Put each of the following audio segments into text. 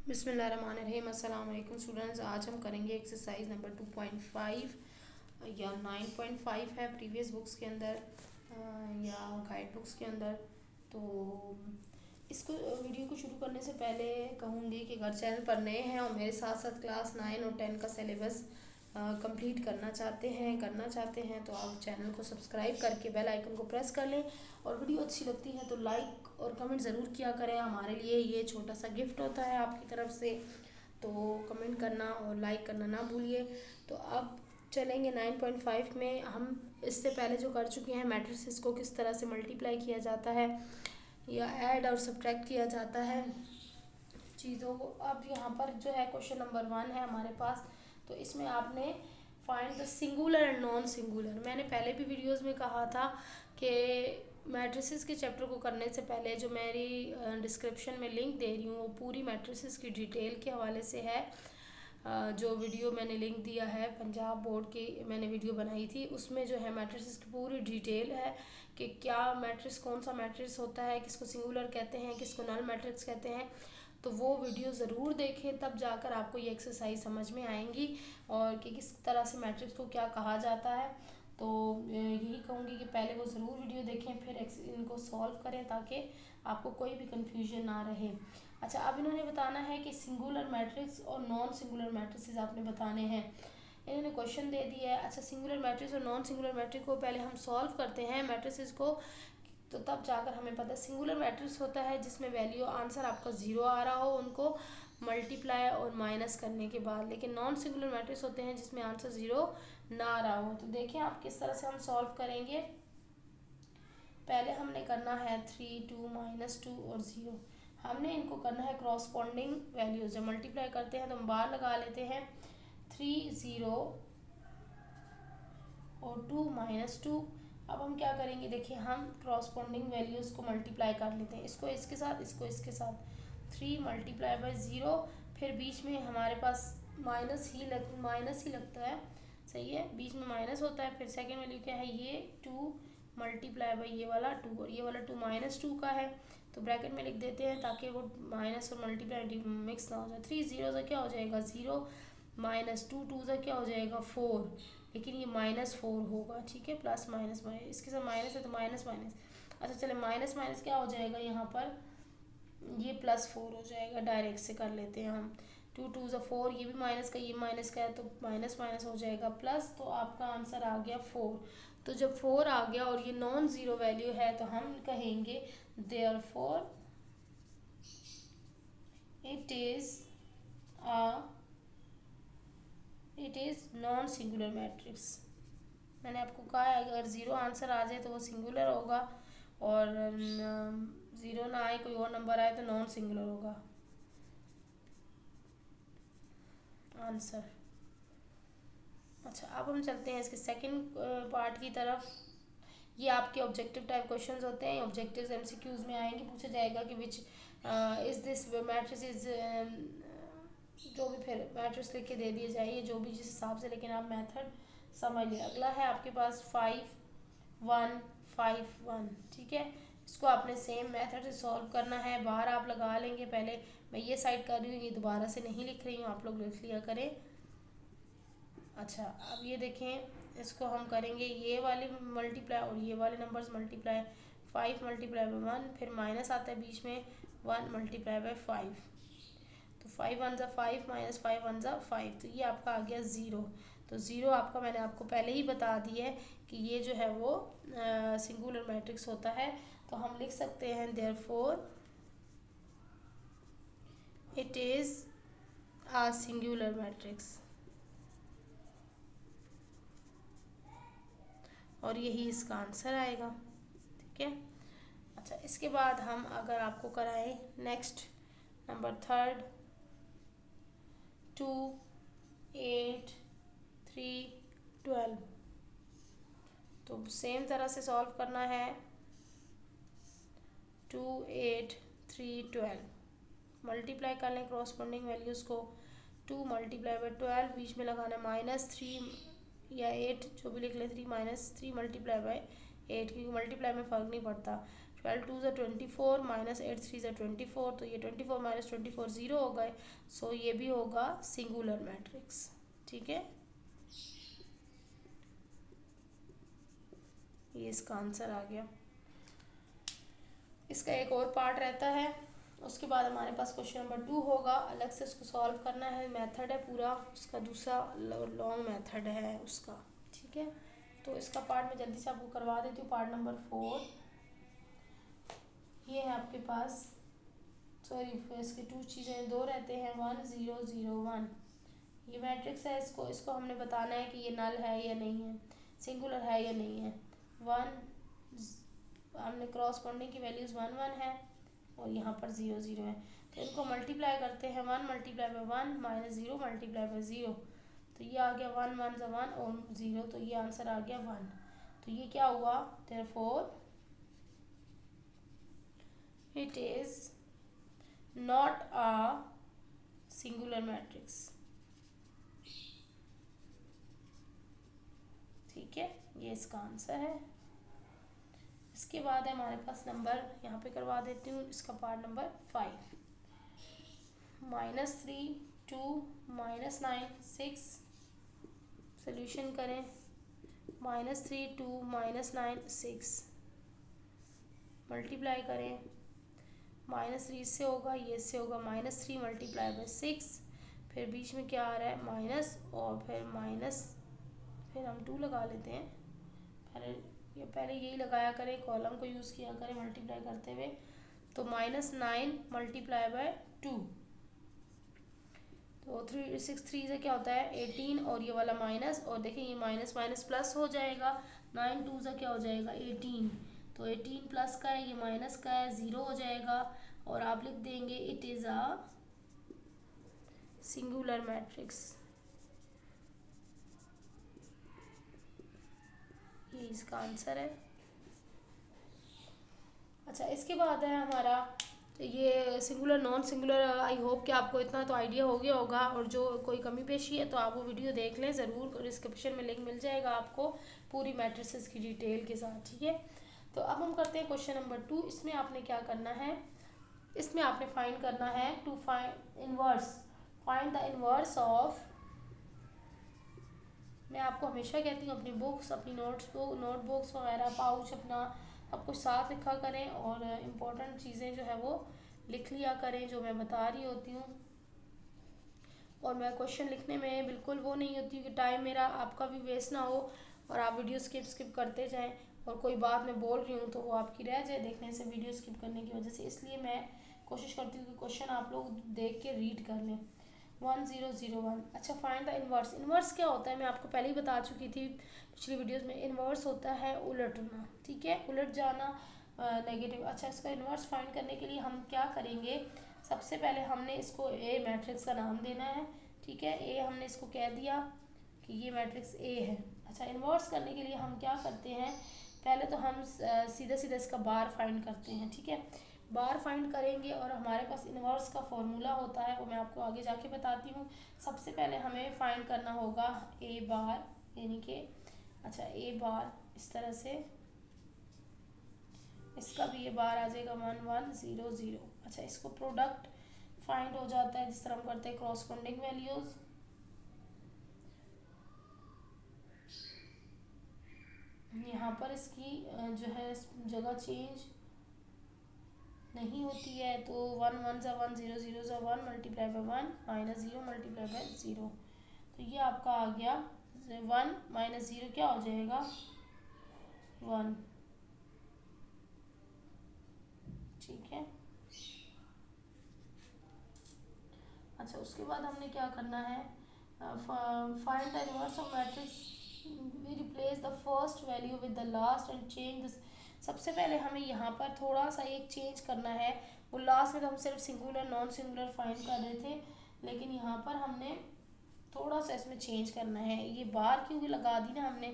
बिस्मिल्लाहिर्रहमानिर्रहीम। अस्सलाम वालेकुम स्टूडेंट्स। आज हम करेंगे एक्सरसाइज नंबर 2.5 या 9.5 है प्रीवियस बुक्स के अंदर या गाइड बुक्स के अंदर। तो इसको वीडियो को शुरू करने से पहले कहूँगी कि अगर चैनल पर नए हैं और मेरे साथ साथ क्लास 9 और 10 का सिलेबस कंप्लीट करना चाहते हैं तो आप चैनल को सब्सक्राइब करके बेल आइकन को प्रेस कर लें। और वीडियो अच्छी लगती है तो लाइक और कमेंट ज़रूर किया करें, हमारे लिए ये छोटा सा गिफ्ट होता है आपकी तरफ से। तो कमेंट करना और लाइक करना ना भूलिए। तो अब चलेंगे 9.5 में। हम इससे पहले जो कर चुके हैं मैट्रिसेस को किस तरह से मल्टीप्लाई किया जाता है या ऐड और सब्ट्रैक्ट किया जाता है चीज़ों को। अब यहाँ पर जो है क्वेश्चन नंबर 1 है हमारे पास। तो इसमें आपने find the singular and non singular. मैंने पहले भी वीडियोस में कहा था कि मैट्रिसेस के चैप्टर को करने से पहले जो मेरी डिस्क्रिप्शन में लिंक दे रही हूँ वो पूरी मैट्रिसेस की डिटेल के हवाले से है। जो वीडियो मैंने लिंक दिया है पंजाब बोर्ड की मैंने वीडियो बनाई थी, उसमें जो है मैट्रिसेस की पूरी डिटेल है कि क्या मैट्रिक्स कौन सा मैट्रिक्स होता है, किसको सिंगुलर कहते हैं, किसको नल मैट्रिक्स कहते हैं। तो वो वीडियो ज़रूर देखें, तब जाकर आपको ये एक्सरसाइज समझ में आएंगी और कि किस तरह से मैट्रिक्स को क्या कहा जाता है। तो यही कहूँगी कि पहले वो ज़रूर वीडियो देखें फिर इनको सॉल्व करें ताकि आपको कोई भी कन्फ्यूजन ना रहे। अच्छा, अब इन्होंने बताना है कि सिंगुलर मैट्रिक्स और नॉन सिंगुलर मैट्रिक्स आपने बताने हैं। इन्होंने क्वेश्चन दे दिया है। अच्छा, सिंगुलर मैट्रिक्स और नॉन सिंगुलर मैट्रिक्स को पहले हम सॉल्व करते हैं मैट्रिसेस को, तो तब जाकर हमें पता है। सिंगुलर मैट्रिक्स होता है जिसमें वैल्यू आंसर आपका ज़ीरो आ रहा हो उनको मल्टीप्लाई और माइनस करने के बाद। लेकिन नॉन सिंगुलर मैट्रिक्स होते हैं जिसमें आंसर ज़ीरो ना आ रहा हो। तो देखिए आप किस तरह से हम सॉल्व करेंगे। पहले हमने करना है 3 2 -2 और 0। हमने इनको करना है क्रॉसपॉन्डिंग वैल्यूज। जब मल्टीप्लाई करते हैं तो हम बार लगा लेते हैं 3 0 और 2 -2। अब हम क्या करेंगे, देखिए हम क्रॉसपॉन्डिंग वैल्यूज को मल्टीप्लाई कर लेते हैं, इसको इसके साथ इसको इसके साथ। 3 मल्टीप्लाई बाई 0, फिर बीच में हमारे पास माइनस ही लगता है, सही है, बीच में माइनस होता है। फिर सेकेंड वैल्यू क्या है, ये 2 मल्टीप्लाई बाई ये वाला 2 और ये वाला 2 -2 का है। तो ब्रैकेट में लिख देते हैं ताकि वो माइनस और मल्टीप्लाई मिक्स ना हो जाए। 3 0 से क्या हो जाएगा 0, -2 2 से क्या हो जाएगा 4, लेकिन ये -4 होगा, ठीक है, प्लस माइनस माइनस इसके साथ माइनस है तो माइनस माइनस। अच्छा चले माइनस माइनस क्या हो जाएगा यहाँ पर, ये +4 हो जाएगा। डायरेक्ट से कर लेते हैं हम, 2 2 ज़ा 4, ये भी माइनस का ये माइनस का है तो माइनस माइनस हो जाएगा प्लस। तो आपका आंसर आ गया 4। तो जब 4 आ गया और ये नॉन ज़ीरो वैल्यू है तो हम कहेंगे therefore it is non singular matrix. मैंने आपको कहा है अगर ज़ीरो आंसर आ जाए तो वो सिंगुलर होगा और ज़ीरो ना आए कोई और नंबर आए तो नॉन सिंगुलर होगा आंसर। अच्छा, अब हम चलते हैं इसके सेकंड पार्ट की तरफ। ये आपके ऑब्जेक्टिव टाइप क्वेश्चंस होते हैं। ऑब्जेक्टिव्स एमसीक्यूज में आएंगे, पूछा जाएगा कि which is this matrix is, जो भी फिर मैट्रिक्स लिख के दे दिए जाइए जो भी जिस हिसाब से, लेकिन आप मेथड समझ लिया। अगला है आपके पास 5 1 5 1, ठीक है। इसको आपने सेम मेथड से सॉल्व करना है। बाहर आप लगा लेंगे, पहले मैं ये साइड कर रही हूँ, ये दोबारा से नहीं लिख रही हूँ, आप लोग लिख लिया करें। अच्छा, अब ये देखें, इसको हम करेंगे ये वाले मल्टीप्लाई और ये वाले नंबर्स मल्टीप्लाई। 5 मल्टीप्लाई बाई 1, फिर माइनस आता है बीच में, 1 मल्टीप्लाई बाई 5। तो 5 1 ज़ा 5 -5 1 ज़ा 5, तो ये आपका आ गया 0। तो 0 आपका मैंने आपको पहले ही बता दिया है कि ये जो है वो सिंगुलर मैट्रिक्स होता है। तो हम लिख सकते हैं therefore it is a singular matrix, और यही इसका आंसर आएगा, ठीक है। अच्छा, इसके बाद हम अगर आपको कराएं नेक्स्ट नंबर थर्ड 2 8 3 12, तो सेम तरह से सॉल्व करना है। 2 8 3 12 मल्टीप्लाई कर लें क्रॉसपॉन्डिंग वैल्यूज़ को। 2 मल्टीप्लाई बाई 12, बीच में लगाना -3 या 8 जो भी लिख लें, 3 -3 मल्टीप्लाई बाई 8, क्योंकि मल्टीप्लाई में फ़र्क नहीं पड़ता। 12 2 ज़ा 24 माइनस 8 3 ज़ा 24, तो ये 24 माइनस 24 ज़ीरो हो गए। सो ये भी होगा सिंगुलर मैट्रिक्स। ठीक है, ये इसका आंसर आ गया। इसका एक और पार्ट रहता है, उसके बाद हमारे पास क्वेश्चन नंबर 2 होगा, अलग से उसको सॉल्व करना है, मेथड है पूरा उसका, दूसरा लॉन्ग मेथड है उसका। ठीक है, तो इसका पार्ट मैं जल्दी से आपको करवा देती हूँ। पार्ट नंबर 4 ये है आपके पास, सॉरी इसके टू चीज़ें दो रहते हैं, 1 0 0 1। ये मैट्रिक्स है, इसको हमने बताना है कि ये नल है या नहीं है, सिंगुलर है या नहीं है। 1 हमने क्रॉसपोंडिंग की वैल्यूज़ 1 1 है और यहाँ पर 0 0 है, तो इनको मल्टीप्लाई करते हैं। 1 multiply by 1 minus 0 multiply by 0, तो ये आ गया 1 1 ज़ा 1 और 0, तो ये आंसर आ गया 1। तो ये क्या हुआ, therefore it is not a singular matrix. ठीक है, ये इसका आंसर है। इसके बाद है हमारे पास नंबर, यहाँ पे करवा देती हूँ इसका पार्ट नंबर 5, -3 2 -9 6। सोल्यूशन करें, -3 2 -9 6 मल्टीप्लाई करें, -3 इससे होगा, ये इससे होगा, -3 मल्टीप्लाई बाय 6, फिर बीच में क्या आ रहा है माइनस, और फिर माइनस, फिर हम 2 लगा लेते हैं। पहले यही लगाया करें, कॉलम को यूज़ किया करें मल्टीप्लाई करते हुए। तो -9 मल्टीप्लाई बाय 2, तो 3 6 3 से क्या होता है 18, और ये वाला माइनस, और देखिए ये माइनस माइनस प्लस हो जाएगा, 9 2 से क्या हो जाएगा 18, तो 18 प्लस का है, ये माइनस का है, 0 हो जाएगा, और आप लिख देंगे it is a singular matrix. ये इसका आंसर है। अच्छा, इसके बाद है हमारा ये singular non singular. I hope कि आपको इतना तो आइडिया हो गया होगा, और जो कोई कमी पेशी है तो आप वो वीडियो देख लें ज़रूर, डिस्क्रिप्शन में लिंक मिल जाएगा आपको पूरी मैट्रिसेस की डिटेल के साथ। ठीक है, तो अब हम करते हैं क्वेश्चन नंबर 2। इसमें आपने क्या करना है, इसमें आपने फाइंड करना है to find inverse, find the inverse of. मैं आपको हमेशा कहती हूँ अपनी बुक्स, अपनी नोटबुक्स वगैरह, पाउच अपना सब कुछ साथ रखा करें, और इम्पोर्टेंट चीज़ें जो है वो लिख लिया करें जो मैं बता रही होती हूँ। और मैं क्वेश्चन लिखने में बिल्कुल वो नहीं होती कि टाइम मेरा आपका भी वेस्ट ना हो और आप वीडियो स्किप करते जाएं, और कोई बात मैं बोल रही हूँ तो वो आपकी रह जाए देखने से, वीडियो स्किप करने की वजह से। इसलिए मैं कोशिश करती हूँ कि क्वेश्चन आप लोग देख के रीड कर लें। 1 0 0 1। अच्छा, फाइंड द इनवर्स। इनवर्स क्या होता है मैं आपको पहले ही बता चुकी थी पिछली वीडियोस में। इनवर्स होता है उलटना, ठीक है, उलट जाना, नेगेटिव। अच्छा, इसका इनवर्स फाइंड करने के लिए हम क्या करेंगे, सबसे पहले हमने इसको ए मैट्रिक्स का नाम देना है। ठीक है, ए हमने इसको कह दिया कि ये मैट्रिक्स ए है। अच्छा, इन्वर्स करने के लिए हम क्या करते हैं, पहले तो हम सीधा सीधा इसका बार फाइंड करते हैं। ठीक है, बार फाइंड करेंगे और हमारे पास इन्वर्स का फॉर्मूला होता है, वो मैं आपको आगे जाके बताती हूँ। सबसे पहले हमें फाइंड करना होगा ए बार, यानी कि अच्छा ए बार इस तरह से, इसका भी ये बार आ जाएगा 1 1 0 0। अच्छा, इसको प्रोडक्ट फाइंड हो जाता है जिस तरह हम करते हैं क्रॉसपोंडिंग वैल्यूज। यहाँ पर इसकी जो है जगह चेंज नहीं होती है, तो 1 1 ज़ा 1 0 0 ज़ा 1 multiply by 1 minus 0 multiply by 0, तो ये आपका आ गया 1 माइनस 0 क्या हो जाएगा 1। ठीक है, अच्छा उसके बाद हमने क्या करना है, find the inverse of matrix, we replace the first value with the last and change this. सबसे पहले हमें यहाँ पर थोड़ा सा एक चेंज करना है, वो लास्ट में तो हम सिर्फ सिंगुलर नॉन सिंगुलर फाइंड कर रहे थे, लेकिन यहाँ पर हमने थोड़ा सा इसमें चेंज करना है। ये बार क्योंकि लगा दी ना हमने,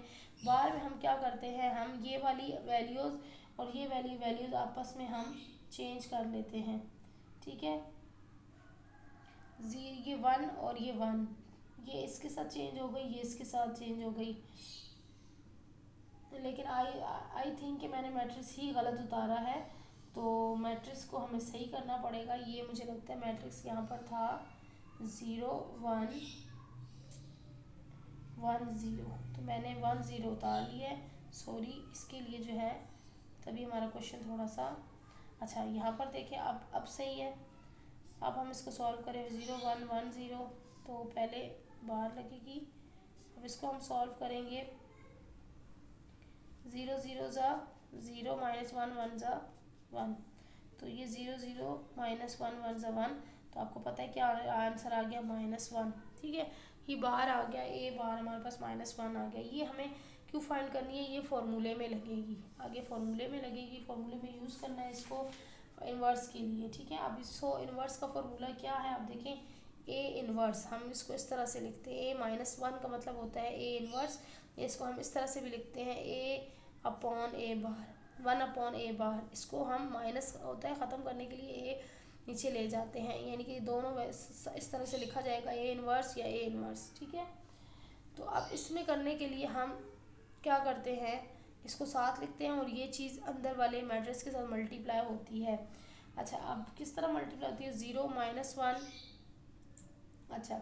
बार में हम क्या करते हैं, हम ये वाली वैल्यूज़ और ये वाली वैल्यूज़ आपस में हम चेंज कर लेते हैं। ठीक है, ये 1 और ये 1, ये इसके साथ चेंज हो गई, ये इसके साथ चेंज हो गई, लेकिन आई थिंक कि मैंने मैट्रिक्स ही गलत उतारा है। तो मैट्रिक्स को हमें सही करना पड़ेगा। ये मुझे लगता है मैट्रिक्स यहाँ पर था 0 1 1 0, तो मैंने 1 0 उतार लिया है, सॉरी इसके लिए जो है, तभी हमारा क्वेश्चन थोड़ा सा अच्छा यहाँ पर देखें अब सही है। अब हम इसको सॉल्व करें 0 1 1 0, तो पहले बार लगेगी। अब इसको हम सॉल्व करेंगे 0 0 ज़ा 0 माइनस 1 1 ज़ा 1, तो ये 0 0 माइनस 1 1 ज़ा 1, तो आपको पता है क्या आंसर आ गया -1। ठीक है, ये बाहर आ गया, ए बार हमारे पास -1 आ गया। ये हमें क्यों फाइंड करनी है, ये फॉर्मूले में लगेगी, आगे फॉर्मूले में लगेगी, फॉर्मूले में यूज़ करना है इसको इन्वर्स के लिए। ठीक है, अब इसको इन्वर्स का फॉर्मूला क्या है, आप देखें ए इन्वर्स, हम इसको इस तरह से लिखते हैं, ए -1 का मतलब होता है ए इन्वर्स। इसको हम इस तरह से भी लिखते हैं ए अपॉन ए बार, 1 अपॉन ए बार। इसको हम माइनस होता है ख़त्म करने के लिए ए नीचे ले जाते हैं, यानी कि दोनों इस तरह से लिखा जाएगा ए इन्वर्स या ए इन्वर्स। ठीक है, तो अब इसमें करने के लिए हम क्या करते हैं, इसको साथ लिखते हैं और ये चीज़ अंदर वाले मैट्रिक्स के साथ मल्टीप्लाई होती है। अच्छा, अब किस तरह मल्टीप्लाई होती है, 0 -1। अच्छा,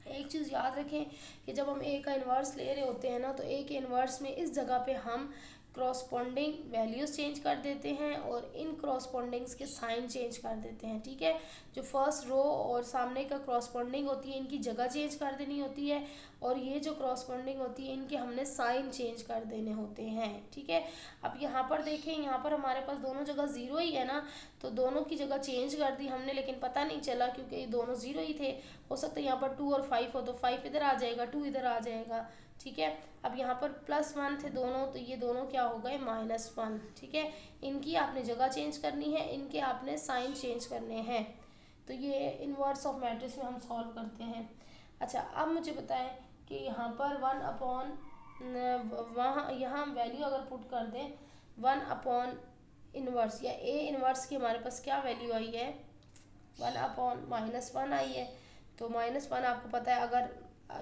एक चीज़ याद रखें कि जब हम ए का इन्वर्स ले रहे होते हैं ना, तो ए के इन्वर्स में इस जगह पे हम क्रॉसपोंडिंग वैल्यूज़ चेंज कर देते हैं और इन क्रॉसपोंडिंग्स के साइन चेंज कर देते हैं। ठीक है, जो फर्स्ट रो और सामने का क्रॉसपोंडिंग होती है इनकी जगह चेंज कर देनी होती है, और ये जो क्रॉसपोंडिंग होती है इनके हमने साइन चेंज कर देने होते हैं। ठीक है, अब यहाँ पर देखें, यहाँ पर हमारे पास दोनों जगह ज़ीरो ही है ना, तो दोनों की जगह चेंज कर दी हमने, लेकिन पता नहीं चला क्योंकि ये दोनों ज़ीरो ही थे। हो सकता है यहाँ पर 2 और 5 हो, तो 5 इधर आ जाएगा, 2 इधर आ जाएगा। ठीक है, अब यहाँ पर +1 थे दोनों, तो ये दोनों क्या हो गए -1। ठीक है, इनकी आपने जगह चेंज करनी है, इनके आपने साइन चेंज करने हैं। तो ये इनवर्स ऑफ मैट्रिक्स में हम सॉल्व करते हैं। अच्छा, अब मुझे बताएं कि यहाँ पर 1 अपॉन वहाँ यहाँ हम वैल्यू अगर पुट कर दें 1 अपॉन इनवर्स या ए इनवर्स की हमारे पास क्या वैल्यू आई है, 1 अपॉन -1 आई है। तो -1 आपको पता है, अगर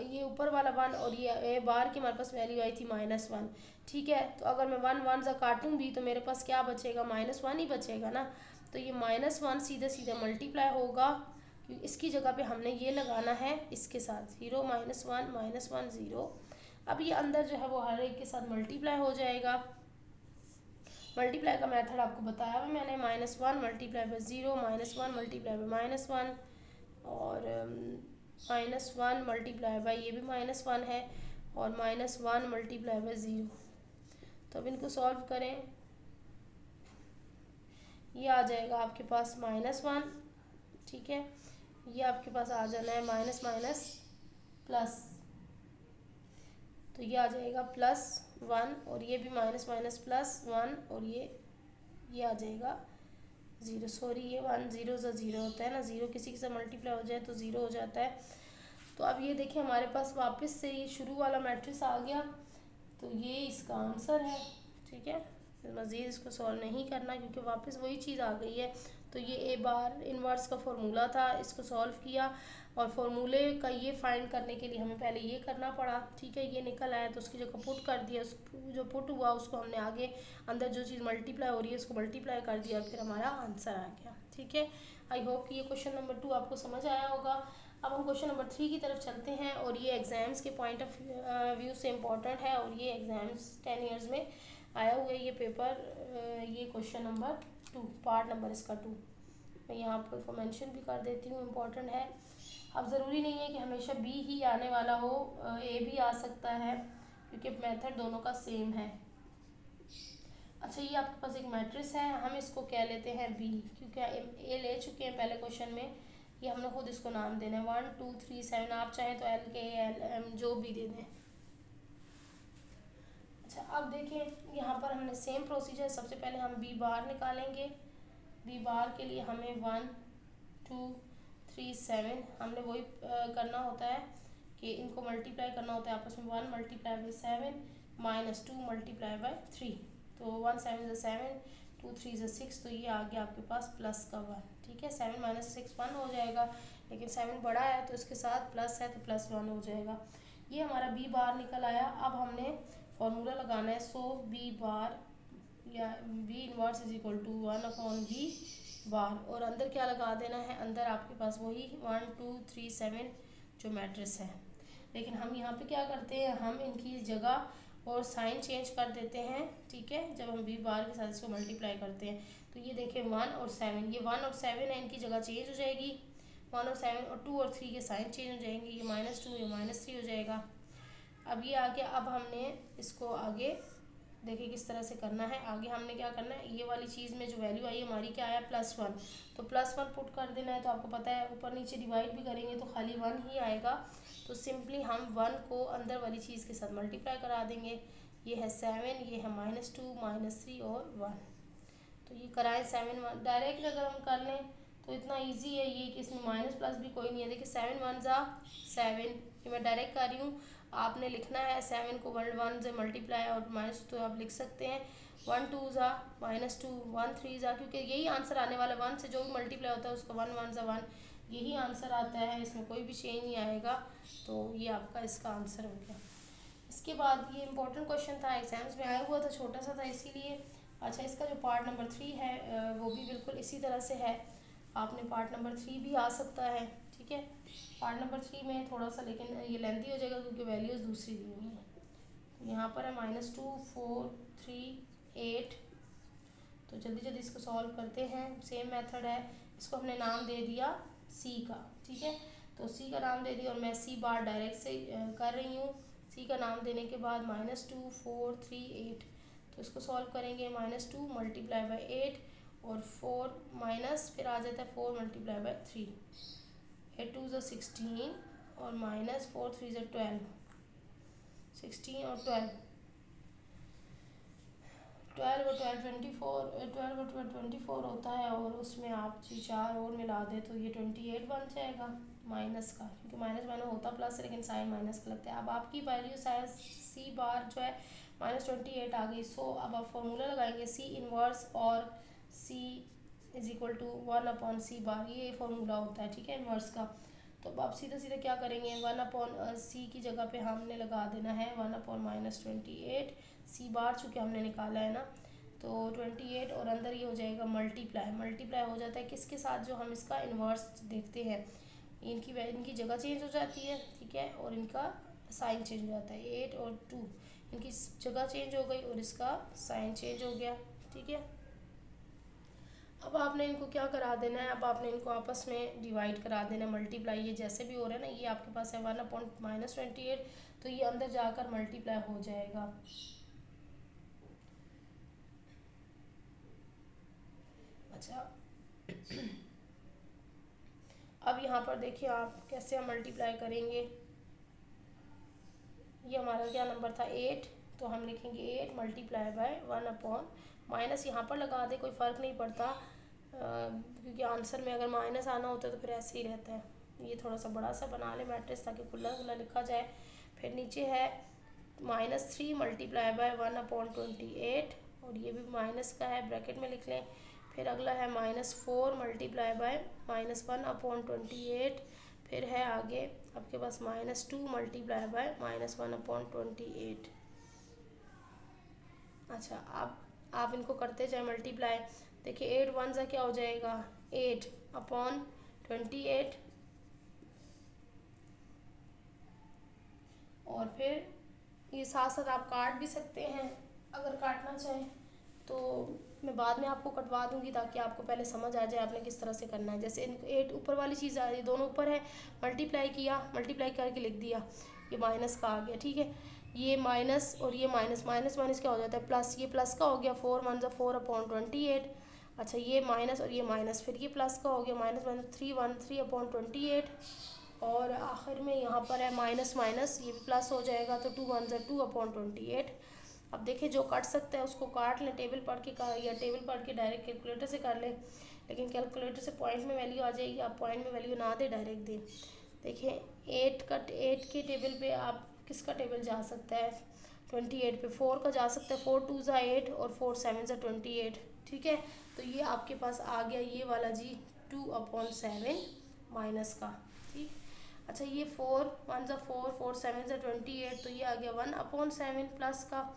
ये ऊपर वाला 1 और ये ए बार की हमारे पास वैल्यू आई थी -1। ठीक है, तो अगर मैं 1 1 सा काटूँ भी तो मेरे पास क्या बचेगा, -1 ही बचेगा ना। तो ये -1 सीधे सीधे मल्टीप्लाई होगा, क्योंकि इसकी जगह पे हमने ये लगाना है इसके साथ 0 -1 -1 0। अब ये अंदर जो है वो हर एक के साथ मल्टीप्लाई हो जाएगा। मल्टीप्लाई का मेथड आपको बताया हुआ मैंने, -1 मल्टीप्लाई बाई 0, -1 मल्टीप्लाई बाई -1 और -1 मल्टीप्लाई बाई ये भी -1 है और -1 मल्टीप्लाई बाई 0। तो अब इनको सॉल्व करें, ये आ जाएगा आपके पास -1। ठीक है, ये आपके पास आ जाना है माइनस माइनस प्लस, तो ये आ जाएगा +1 और ये भी माइनस माइनस +1 और ये आ जाएगा 0। सॉरी, ये 1 0 से 0 होता है ना, 0 किसी के साथ मल्टीप्लाई हो जाए तो 0 हो जाता है। तो अब ये देखिए हमारे पास वापस से ये शुरू वाला मैट्रिक्स आ गया, तो ये इसका आंसर है। ठीक है, मज़ीद इसको सॉल्व नहीं करना क्योंकि वापस वही चीज़ आ गई है। तो ये ए बार इन्वर्स का फॉर्मूला था, इसको सॉल्व किया और फॉर्मूले का ये फाइंड करने के लिए हमें पहले ये करना पड़ा। ठीक है, ये निकल आया तो उसकी जगह पुट कर दिया, जो पुट हुआ उसको हमने आगे अंदर जो चीज़ मल्टीप्लाई हो रही है उसको मल्टीप्लाई कर दिया और फिर हमारा आंसर आ गया। ठीक है, आई होप कि ये क्वेश्चन नंबर 2 आपको समझ आया होगा। अब हम क्वेश्चन नंबर 3 की तरफ चलते हैं और ये एग्ज़ाम्स के पॉइंट ऑफ व्यू से इम्पॉर्टेंट है और ये एग्ज़ाम्स 10 ईयर्स में आया हुआ है ये पेपर। ये क्वेश्चन नंबर 2, पार्ट नंबर इसका 2, मैं यहाँ पर इसको मेंशन भी कर देती हूँ, इम्पॉर्टेंट है। अब ज़रूरी नहीं है कि हमेशा बी ही आने वाला हो, ए भी आ सकता है क्योंकि मेथड दोनों का सेम है। अच्छा, ये आपके पास एक मैट्रिक्स है, हम इसको क्या लेते हैं बी, क्योंकि ए ले चुके हैं पहले क्वेश्चन में, ये हमने खुद इसको नाम देना है 1 2 3 7, आप चाहें तो एल के एल एम जो भी दे दें। अच्छा, अब देखें यहाँ पर हमने सेम प्रोसीजर, सबसे पहले हम बी बार निकालेंगे। बी बार के लिए हमें 1 2 3 7 हमने वही करना होता है कि इनको मल्टीप्लाई करना होता है आपस में, 1 मल्टीप्लाई बाई 7 -2 मल्टीप्लाई बाई 3, तो 1 7 7 2 3 6, तो ये आ गया आपके पास प्लस का 1। ठीक है, 7 - 6 1 हो जाएगा, लेकिन 7 बड़ा है तो इसके साथ प्लस है तो +1 हो जाएगा। ये हमारा बी बार निकल आया। अब हमने फॉर्मूला लगाना है, सो बी बार या V inverse is equal to 1/v bar, और अंदर क्या लगा देना है, अंदर आपके पास वही 1 2 3 7 जो मैट्रिक्स है। लेकिन हम यहाँ पे क्या करते हैं, हम इनकी जगह और साइन चेंज कर देते हैं, ठीक है, जब हम वी बार के साथ इसको मल्टीप्लाई करते हैं। तो ये देखें 1 और 7, ये 1 और 7 है, इनकी जगह चेंज हो जाएगी, 1 और 7, और 2 और 3 के साइन चेंज हो जाएंगे, ये -2 ये -3 हो जाएगा। अब ये आ गया, अब हमने इसको आगे देखिए किस तरह से करना है। आगे हमने क्या करना है, ये वाली चीज़ में जो वैल्यू आई हमारी क्या आया +1, तो +1 पुट कर देना है। तो आपको पता है ऊपर नीचे डिवाइड भी करेंगे तो खाली 1 ही आएगा, तो सिंपली हम 1 को अंदर वाली चीज़ के साथ मल्टीप्लाई करा देंगे। ये है 7, ये है -2 -3 और 1, तो ये कराएं 7 1 डायरेक्ट अगर हम कर लें तो इतना इजी है ये कि इसमें माइनस प्लस भी कोई नहीं है। देखिए 7 1 ज़ा 7, ये मैं डायरेक्ट कर रही हूँ, आपने लिखना है 7 को 1 से मल्टीप्लाई और माइनस, तो आप लिख सकते हैं 1 2 ज़ा -2 1 3 ज़ा, क्योंकि यही आंसर आने वाला है, 1 से जो भी मल्टीप्लाई होता है उसका 1 1 ज़ा 1, यही आंसर आता है, इसमें कोई भी चेंज नहीं आएगा। तो ये आपका इसका आंसर हो गया। इसके बाद ये इंपॉर्टेंट क्वेश्चन था, एग्जाम्स में आया हुआ था, छोटा सा था इसीलिए। अच्छा, इसका जो पार्ट नंबर 3 है वो भी बिल्कुल इसी तरह से है, आपने पार्ट नंबर 3 भी आ सकता है, ठीक है। पार्ट नंबर 3 में थोड़ा सा लेकिन ये लेंथी हो जाएगा क्योंकि वैल्यूज़ दूसरी दी हुई हैं। तो यहाँ पर है -2 4 3 8, तो जल्दी जल्दी इसको सॉल्व करते हैं। सेम मेथड है, इसको हमने नाम दे दिया सी का, ठीक है, तो सी का नाम दे दिया और मैं सी बार डायरेक्ट से कर रही हूँ। सी का नाम देने के बाद -2 4 3 8, तो इसको सॉल्व करेंगे, -2 मल्टीप्लाई बाई 8 और 4 माइनस, फिर आ जाता है 4 मल्टीप्लाई बाई 3, 8 2 ज़ा 16 और -4 3 ज़ा 12, 16 और 12, 12 और 12 24, 12 और 12 24 होता है, और उसमें आप 4 और मिला दें तो ये 28 बन जाएगा माइनस का, क्योंकि माइनस माइनस होता प्लस है लेकिन साइन माइनस का लगता है। अब आपकी वैल्यू साइज सी बार जो है -28 आ गई। सो अब आप फॉर्मूला लगाएंगे सी इनवर्स और सी इज इक्वल टू 1/c बार, ये फॉर्मूला होता है, ठीक है, इनवर्स का। तो अब आप सीधा सीधा क्या करेंगे, 1/c की जगह पे हमने लगा देना है 1/-28 सी बार, चूँकि हमने निकाला है ना, तो 28 और अंदर ये हो जाएगा मल्टीप्लाई, मल्टीप्लाई हो जाता है किसके साथ, जो हम इसका इन्वर्स देखते हैं, इनकी जगह चेंज हो जाती है, ठीक है, और इनका साइन चेंज हो जाता है। 8 और 2 इनकी जगह चेंज हो गई और इसका साइन चेंज हो गया, ठीक है। अब आपने इनको क्या करा देना है, अब आपने इनको आपस में डिवाइड करा देना है, मल्टीप्लाई, ये जैसे भी हो रहा है ना, ये आपके पास है 1/-28, तो ये अंदर जाकर मल्टीप्लाई हो जाएगा। अच्छा अब यहाँ पर देखिए आप कैसे हम मल्टीप्लाई करेंगे, ये हमारा क्या नंबर था 8, तो हम लिखेंगे 8 मल्टीप्लाई बाय 1 माइनस, यहाँ पर लगा दे कोई फ़र्क नहीं पड़ता, क्योंकि आंसर में अगर माइनस आना होता है तो फिर ऐसे ही रहता है। ये थोड़ा सा बड़ा सा बना ले मैट्रिक्स ताकि खुला खुला लिखा जाए। फिर नीचे है -3 मल्टीप्लाई बाय 1/28, और ये भी माइनस का है, ब्रैकेट में लिख लें। फिर अगला है -4 मल्टीप्लाई बाय -1/28, फिर है आगे आपके पास -2 मल्टीप्लाई बाय -1/28। अच्छा, आप इनको करते जाए मल्टीप्लाई। देखिए 8 1 सा क्या हो जाएगा 8/28, और फिर ये साथ साथ आप काट भी सकते हैं अगर काटना चाहें, तो मैं बाद में आपको कटवा दूंगी ताकि आपको पहले समझ आ जाए आपने किस तरह से करना है। जैसे 8 ऊपर वाली चीज़ आ रही, दोनों ऊपर है, मल्टीप्लाई किया, मल्टीप्लाई करके लिख दिया, ये माइनस का आ गया, ठीक है, ये माइनस और ये माइनस, माइनस माइनस क्या हो जाता है प्लस, ये प्लस का हो गया 4 1 ज़ा 4/28। अच्छा, ये माइनस और ये माइनस, फिर ये प्लस का हो गया माइनस माइनस 3 1 3/28, और आखिर में यहाँ पर है माइनस माइनस, ये भी प्लस हो जाएगा, तो 2 1 ज़ा 2/28। अब देखिए जो काट सकता है उसको काट लें, टेबल पढ़ के का या टेबल पढ़ के डायरेक्ट कैलकुलेटर से कर लें, लेकिन कैलकुलेटर से पॉइंट में वैल्यू आ जाएगी, आप पॉइंट में वैल्यू ना दें, डायरेक्ट दें। देखिए 8 के टेबल पे आप किसका टेबल जा सकता है, 28 पे 4 का जा सकता है, 4 2 ज़ा 8 और 4 7 ज़ा 28, ठीक है। तो ये आपके पास आ गया ये वाला जी 2/7 माइनस का, ठीक। अच्छा, ये 4 1 ज़ा 4 4 7 ज़ा 28, तो ये आ गया 1/7 प्लस का।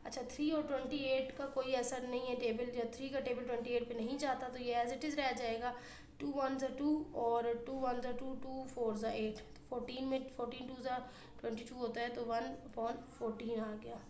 अच्छा 3 और 28 का कोई असर नहीं है टेबल, या 3 का टेबल 28 पे नहीं जाता, तो ये एज इट इज़ रह जाएगा। 2 1 ज़ा 2 और 2 1 ज़ा 2, 2 4 ज़ा 8, 14 में 14 2 ज़ा 22 होता है, तो 1/14 आ गया।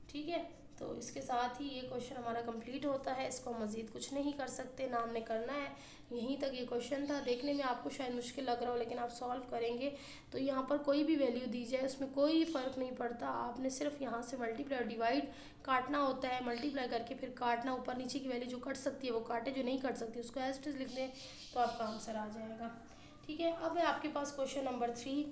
ठीक है, तो इसके साथ ही ये क्वेश्चन हमारा कंप्लीट होता है। इसको हम मज़ीद कुछ नहीं कर सकते, ना हमने करना है। यहीं तक ये क्वेश्चन था। देखने में आपको शायद मुश्किल लग रहा हो, लेकिन आप सॉल्व करेंगे तो यहाँ पर कोई भी वैल्यू दी जाए उसमें कोई फ़र्क नहीं पड़ता। आपने सिर्फ यहाँ से मल्टीप्लाई और डिवाइड काटना होता है, मल्टीप्लाई करके फिर काटना, ऊपर नीचे की वैल्यू जो कट सकती है वो काटे, जो नहीं कट सकती उसको एज इट इज़ लिख दें तो आपका आंसर आ जाएगा। ठीक है, अब है आपके पास क्वेश्चन नंबर 3।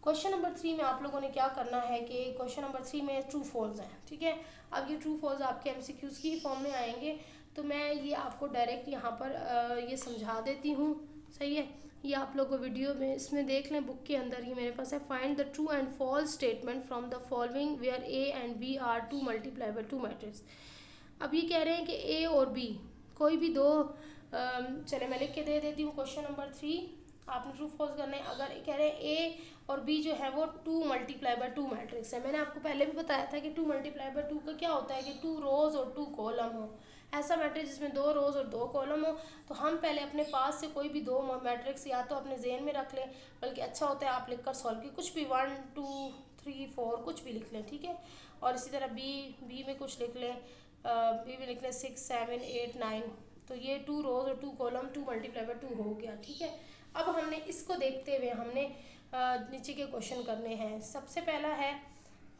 क्वेश्चन नंबर 3 में आप लोगों ने क्या करना है कि क्वेश्चन नंबर 3 में ट्रू फॉल्स हैं। ठीक है, अब ये ट्रू फॉल्स आपके एमसीक्यूज़ की फॉर्म में आएंगे, तो मैं ये आपको डायरेक्ट यहाँ पर ये समझा देती हूँ। सही है, ये आप लोग को वीडियो में इसमें देख लें, बुक के अंदर ही मेरे पास है। Find the true and false statement from the following where A and B are two multiply by two matrix. अब ये कह रहे हैं कि ए और बी कोई भी दो, चले मैं लिख के दे देती हूँ। क्वेश्चन नंबर 3 आपने ट्रू फॉल्स करना है। अगर कह रहे हैं ए और बी जो है वो 2 मल्टीप्लाई बाय 2 मैट्रिक्स है। मैंने आपको पहले भी बताया था कि 2 मल्टीप्लाई बाय 2 का क्या होता है कि 2 रोज और 2 कॉलम हो। ऐसा मैट्रिक्स जिसमें 2 रोज और 2 कॉलम हो, तो हम पहले अपने पास से कोई भी दो मैट्रिक्स या तो अपने जेहन में रख लें, बल्कि अच्छा होता है आप लिख कर सॉल्व की, कुछ भी 1 2 3 4 कुछ भी लिख लें। ठीक है, और इसी तरह बी में कुछ लिख लें, बी में लिख लें 6 7 8 9, तो ये 2 रोज और 2 कॉलम 2 मल्टीप्लाई बाय 2 हो गया। ठीक है, अब हमने इसको देखते हुए हमने नीचे के क्वेश्चन करने हैं। सबसे पहला है,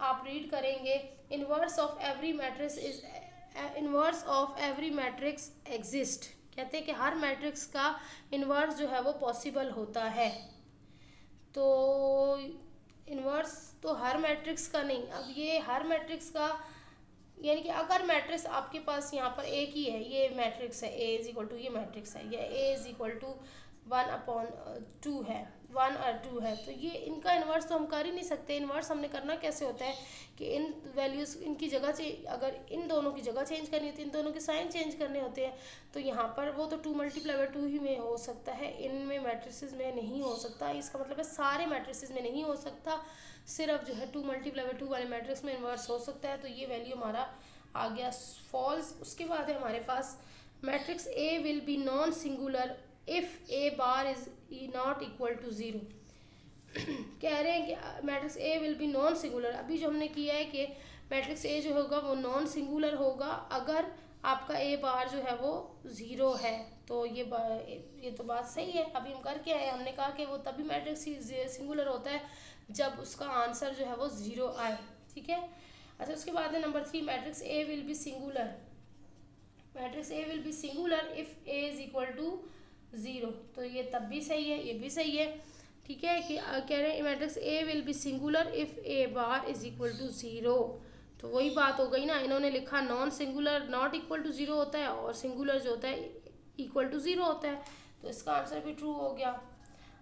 आप रीड करेंगे, inverse of every matrix is inverse of every matrix exist. कहते हैं कि हर मैट्रिक्स का इनवर्स जो है वो पॉसिबल होता है। तो इनवर्स तो हर मैट्रिक्स का नहीं, अब ये हर मैट्रिक्स का यानी कि अगर मैट्रिक्स आपके पास यहाँ पर एक ही है, ये मैट्रिक्स है ए इज इक्वल टू, ये मैट्रिक्स है, ये ए इज इक्वल टू 1/2 है, 1 और 2 है, तो ये इनका इन्वर्स तो हम कर ही नहीं सकते। इन्वर्स हमने करना कैसे होता है कि इन वैल्यूज़ इनकी जगह से, अगर इन दोनों की जगह चेंज करनी होती है, इन दोनों के साइन चेंज करने होते हैं, तो यहाँ पर वो तो 2 मल्टीप्लाई बाय 2 ही में हो सकता है, इनमें मैट्रिसेस में नहीं हो सकता। इसका मतलब है सारे मैट्रिसेस में नहीं हो सकता, सिर्फ जो है 2 मल्टीप्लाई बाय 2 वाले मैट्रिक्स में इन्वर्स हो सकता है। तो ये वैल्यू हमारा आ गया फॉल्स। उसके बाद है हमारे पास matrix A will be non singular if A bar is not equal to 0। कह रहे हैं कि matrix A will be non singular. अभी जो हमने किया है कि मैट्रिक्स ए जो होगा वो नॉन सिंगुलर होगा अगर आपका ए बार जो है वो 0 है। तो ये तो बात सही है। अभी हम कर क्या है, हमने कहा कि वो तभी मैट्रिक्स सिंगुलर होता है जब उसका आंसर जो है वो 0 आए। ठीक है, अच्छा उसके बाद है number 3, matrix A will be singular. Matrix A will be singular if A is equal to 0। तो ये तब भी सही है, ये भी सही है। ठीक है, कि कह रहे हैं matrix A will be singular if A bar is equal to 0। तो वही बात हो गई ना, इन्होंने लिखा non singular not equal to 0 होता है, और सिंगुलर जो होता है इक्वल टू 0 होता है, तो इसका आंसर भी ट्रू हो गया।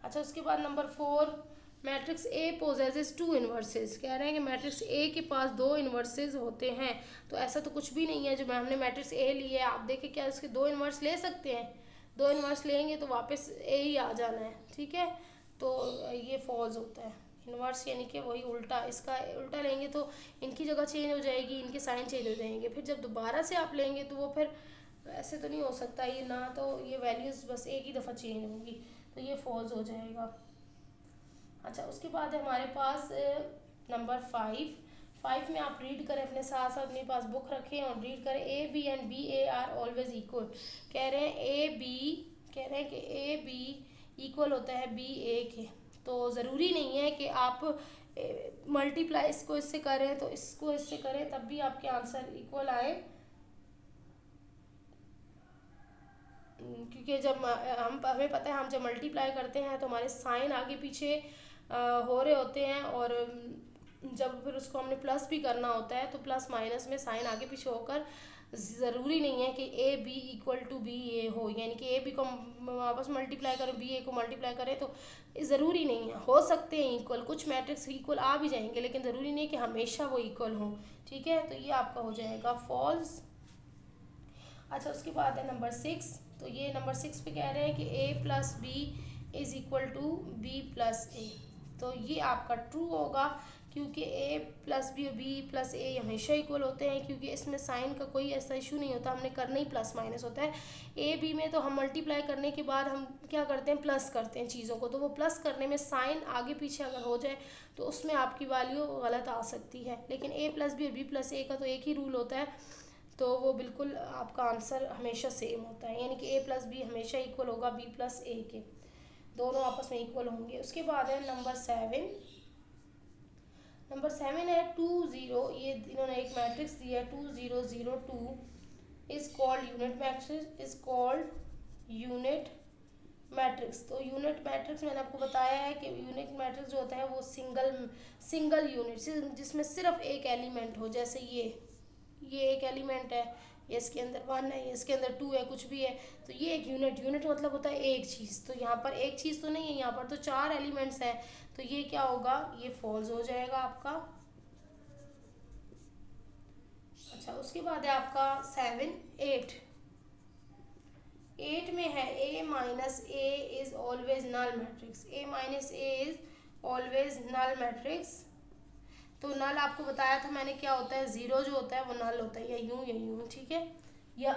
अच्छा उसके बाद number 4, matrix A possesses 2 inverses. कह रहे हैं कि मैट्रिक्स ए के पास 2 इन्वर्सेस होते हैं। तो ऐसा तो कुछ भी नहीं है, जो हमने मैट्रिक्स ए लिए आप देखें क्या इसके 2 इन्वर्स ले सकते हैं? 2 इन्वर्स लेंगे तो वापस ए ही आ जाना है। ठीक है, तो ये फॉल्स होता है। इन्वर्स यानी कि वही उल्टा, इसका उल्टा लेंगे तो इनकी जगह चेंज हो जाएगी, इनके साइन चेंज हो जाएंगे, फिर जब दोबारा से आप लेंगे तो वो फिर ऐसे तो नहीं हो सकता ये ना, तो ये वैल्यूज़ बस एक ही दफ़ा चेंज होंगी, तो ये फॉल्स हो जाएगा। अच्छा उसके बाद है हमारे पास नंबर 5 में आप रीड करें, अपने साथ साथ अपने पास बुक रखें और रीड करें, A B and B A are always equal. कह रहे हैं ए बी, कह रहे हैं कि ए बी इक्वल होता है बी ए के। तो ज़रूरी नहीं है कि आप मल्टीप्लाई इसको इससे करें तो इसको इससे करें तब भी आपके आंसर इक्वल आए, क्योंकि जब हमें पता है हम जब मल्टीप्लाई करते हैं तो हमारे साइन आगे पीछे हो रहे होते हैं, और जब फिर उसको हमने प्लस भी करना होता है तो प्लस माइनस में साइन आगे पीछे होकर ज़रूरी नहीं है कि A B equal to B A हो, यानी कि ए बी को वापस मल्टीप्लाई करें बी ए को मल्टीप्लाई करें, तो ज़रूरी नहीं है। हो सकते हैं इक्वल, कुछ मैट्रिक्स इक्वल आ भी जाएंगे, लेकिन ज़रूरी नहीं कि हमेशा वो इक्वल हो। ठीक है, तो ये आपका हो जाएगा फॉल्स। अच्छा उसके बाद है नंबर 6, तो ये नंबर 6 पे कह रहे हैं कि a plus B is equal to B plus A. तो ये आपका ट्रू होगा क्योंकि ए प्लस बी और बी प्लस ए हमेशा इक्वल होते हैं, क्योंकि इसमें साइन का कोई ऐसा इशू नहीं होता, हमने करना ही प्लस माइनस होता है। ए बी में तो हम मल्टीप्लाई करने के बाद हम क्या करते हैं, प्लस करते हैं चीज़ों को, तो वो प्लस करने में साइन आगे पीछे अगर हो जाए तो उसमें आपकी वैल्यू गलत आ सकती है। लेकिन ए प्लस बी और बी प्लस ए का तो एक ही रूल होता है, तो वो बिल्कुल आपका आंसर हमेशा सेम होता है, यानी कि ए प्लस बी हमेशा इक्वल होगा बी प्लस ए के, दोनों आपस में इक्वल होंगे। उसके बाद है नंबर 7। नंबर 7 है 2 0, ये इन्होंने एक मैट्रिक्स दिया है 2 0 0 2 is called unit matrix, is called unit matrix. तो यूनिट मैट्रिक्स मैंने आपको बताया है कि यूनिट मैट्रिक्स जो होता है वो सिंगल यूनिट जिसमें सिर्फ एक एलिमेंट हो, जैसे ये एक एलिमेंट है, ये इसके अंदर 1 है, ये इसके अंदर 2 है, कुछ भी है, तो ये एक यूनिट मतलब होता है एक चीज़। तो यहाँ पर एक चीज़ तो नहीं है, यहाँ पर तो 4 एलिमेंट्स हैं, तो ये क्या होगा, ये फॉल्स हो जाएगा आपका। अच्छा, उसके बाद है आपका 7 8। 8 में है A minus A is always null matrix, A minus A is always null matrix. तो नल आपको बताया था मैंने क्या होता है, जीरो जो होता है वो नल होता है, या यूं, ठीक है, या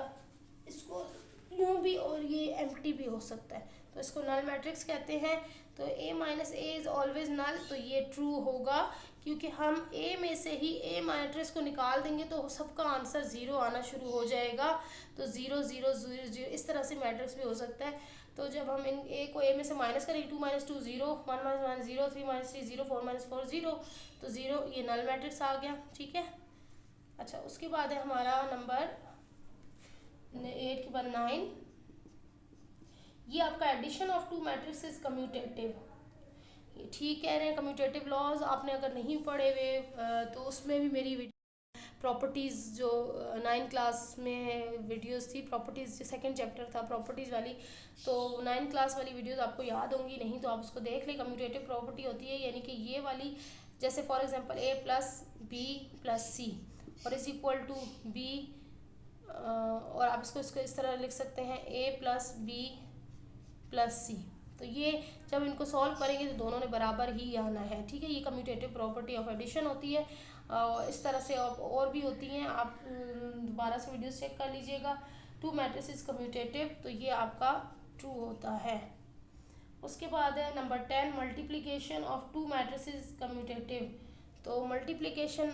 इसको यूं भी और ये एम्प्टी भी हो सकता है, तो इसको नल मैट्रिक्स कहते हैं। तो ए माइनस ए इज ऑलवेज नल, तो ये ट्रू होगा, क्योंकि हम ए में से ही ए मैट्रिक्स को निकाल देंगे तो सबका आंसर जीरो आना शुरू हो जाएगा। तो 0 0 0 0 इस तरह से मैट्रिक्स भी हो सकता है। तो जब हम इन ए को ए में से माइनस करेंगे, 2 माइनस 2 0, 1 माइनस 1 0, 3 माइनस 3 0, 4 माइनस 4 0, तो 0 ये नल मैट्रिक्स आ गया, ठीक है। अच्छा, उसके बाद है हमारा नंबर 8 के बाद 9। ये आपका addition of two matrix is commutative, ठीक कह रहे हैं। कम्यूटेटिव लॉज आपने अगर नहीं पढ़े हुए तो उसमें भी मेरी प्रॉपर्टीज़ जो 9 क्लास में वीडियोस थी, प्रॉपर्टीज़ सेकंड चैप्टर था प्रॉपर्टीज़ वाली, तो 9 क्लास वाली वीडियोस आपको याद होंगी, नहीं तो आप उसको देख लें। कम्यूटेटिव प्रॉपर्टी होती है यानी कि ये वाली, जैसे for example A plus B plus C और इज इक्वल टू बी, और आप इसको इस तरह लिख सकते हैं ए प्लस बी प्लस सी। तो ये जब इनको सॉल्व करेंगे तो दोनों ने बराबर ही आना है, ठीक है। ये कम्यूटेटिव प्रॉपर्टी ऑफ एडिशन होती है। इस तरह से और भी होती हैं, आप दोबारा से वीडियोस चेक कर लीजिएगा। टू मैट्रिसेस कम्यूटेटिव, तो ये आपका ट्रू होता है। उसके बाद है number 10, multiplication of to matrices commutative. तो मल्टीप्लिकेशन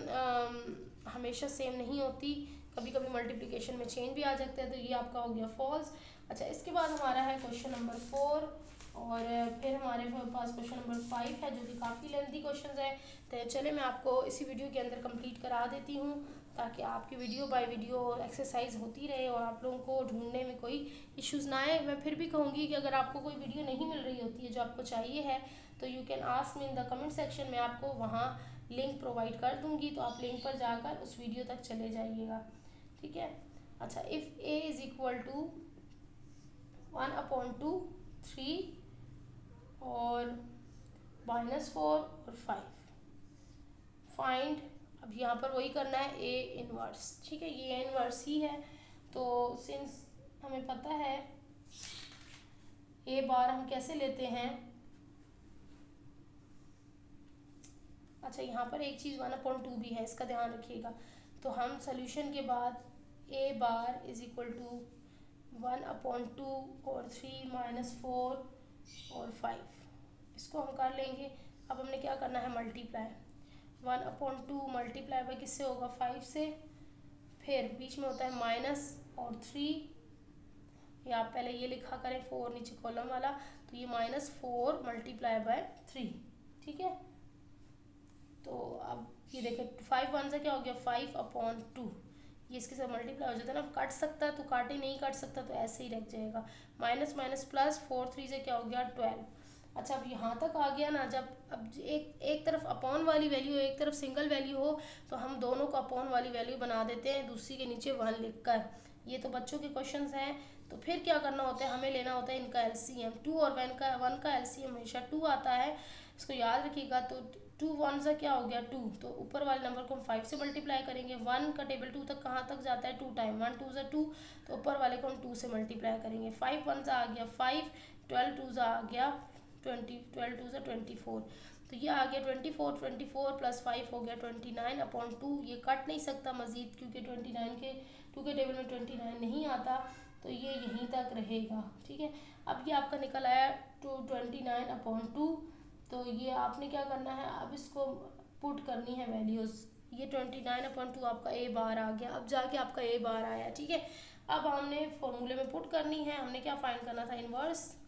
हमेशा सेम नहीं होती, कभी कभी मल्टीप्लिकेशन में चेंज भी आ सकता है, तो ये आपका हो गया फॉल्स। अच्छा, इसके बाद हमारा है क्वेश्चन नंबर 4, और फिर हमारे पास क्वेश्चन नंबर 5 है जो कि काफ़ी लेंथी क्वेश्चन है। तो चले मैं आपको इसी वीडियो के अंदर कंप्लीट करा देती हूँ, ताकि आपकी वीडियो बाय वीडियो एक्सरसाइज होती रहे और आप लोगों को ढूंढने में कोई इश्यूज़ ना आए। मैं फिर भी कहूँगी कि अगर आपको कोई वीडियो नहीं मिल रही होती है जो आपको चाहिए है, तो you can ask me in the comment section में, आपको वहाँ लिंक प्रोवाइड कर दूँगी, तो आप लिंक पर जाकर उस वीडियो तक चले जाइएगा, ठीक है। अच्छा, if A is equal to 1/2 3 और -4 और 5, फाइंड, अब यहाँ पर वही करना है ए इनवर्स, ठीक है, ये इनवर्स ही है। तो सिंस हमें पता है ए बार हम कैसे लेते हैं, अच्छा यहाँ पर एक चीज़ 1/2 भी है, इसका ध्यान रखिएगा। तो हम सोल्यूशन के बाद ए बार इज इक्वल टू 1/2 और 3 -4 और 5, इसको हम कर लेंगे। अब हमने क्या करना है, मल्टीप्लाई, 1/2 मल्टीप्लाई बाय किससे होगा, 5 से, फिर बीच में होता है माइनस और 3, या आप पहले ये लिखा करें 4 नीचे कॉलम वाला, तो ये -4 मल्टीप्लाई बाय 3, ठीक है। तो अब ये देखें 5 1 से क्या हो गया 5/2, ये इसके साथ मल्टीप्लाई हो जाता है ना, काट सकता है तो काटे, नहीं काट सकता तो ऐसे ही रख जाएगा। माइनस माइनस प्लस 4 3 से क्या हो गया 12। अच्छा, अब यहाँ तक आ गया ना, जब अब एक तरफ अपॉन वाली वैल्यू एक तरफ सिंगल वैल्यू हो, तो हम दोनों को अपॉन वाली वैल्यू बना देते हैं दूसरी के नीचे 1 लिखकर। ये तो बच्चों के क्वेश्चंस हैं। तो फिर क्या करना होता है, हमें लेना होता है इनका एलसीएम। 2 और 1 का एलसीएम हमेशा 2 आता है, इसको याद रखिएगा। तो 2 1 से क्या हो गया 2, तो ऊपर वाले नंबर को हम 5 से मल्टीप्लाई करेंगे। 1 का टेबल 2 तक कहाँ तक जाता है 2 टाइम, 1 2 से 2, तो ऊपर वाले को हम 2 से मल्टीप्लाई करेंगे। 5 1 से आ गया 5, 12 2 से आ गया 20, 12 2 से 24, तो ये आ गया 24, 24 प्लस 5 हो गया 29/2। ये कट नहीं सकता मज़ीद, क्योंकि 29 के 2 के टेबल में 29 नहीं आता, तो ये यहीं तक रहेगा। ठीक है, अब ये आपका निकल आया 29/2। तो ये आपने क्या करना है, अब इसको पुट करनी है वैल्यूज़। ये 29/2 आपका ए बार आ गया, अब जाके आपका ए बार आया। ठीक है, अब हमने फॉर्मूले में पुट करनी है। हमने क्या फाइंड करना था, inverse.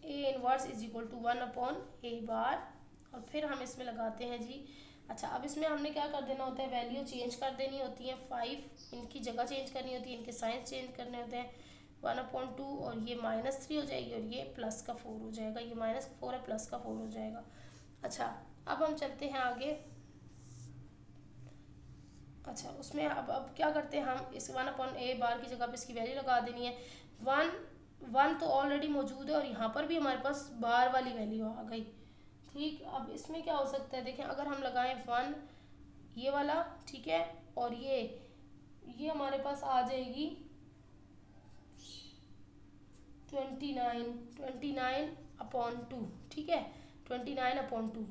A inverse is equal to 1/a bar, और फिर हम इसमें लगाते हैं जी। अच्छा, अब इसमें हमने क्या कर देना होता है, वैल्यू चेंज कर देनी होती है। 5 इनकी जगह चेंज करनी होती है, इनके साइंस चेंज करने होते हैं। 1/2 और ये -3 हो जाएगी, और ये प्लस का 4 हो जाएगा। ये -4 है, प्लस का 4 हो जाएगा। अच्छा, अब हम चलते हैं आगे। अच्छा, उसमें अब क्या करते हैं हम, इस 1/a बार की जगह पे इसकी वैल्यू लगा देनी है। 1 तो ऑलरेडी मौजूद है, और यहाँ पर भी हमारे पास बार वाली वैल्यू आ गई। ठीक, अब इसमें क्या हो सकता है, देखें, अगर हम लगाएं 1 ये वाला, ठीक है, और ये हमारे पास आ जाएगी 29/2। ठीक है, 29/2।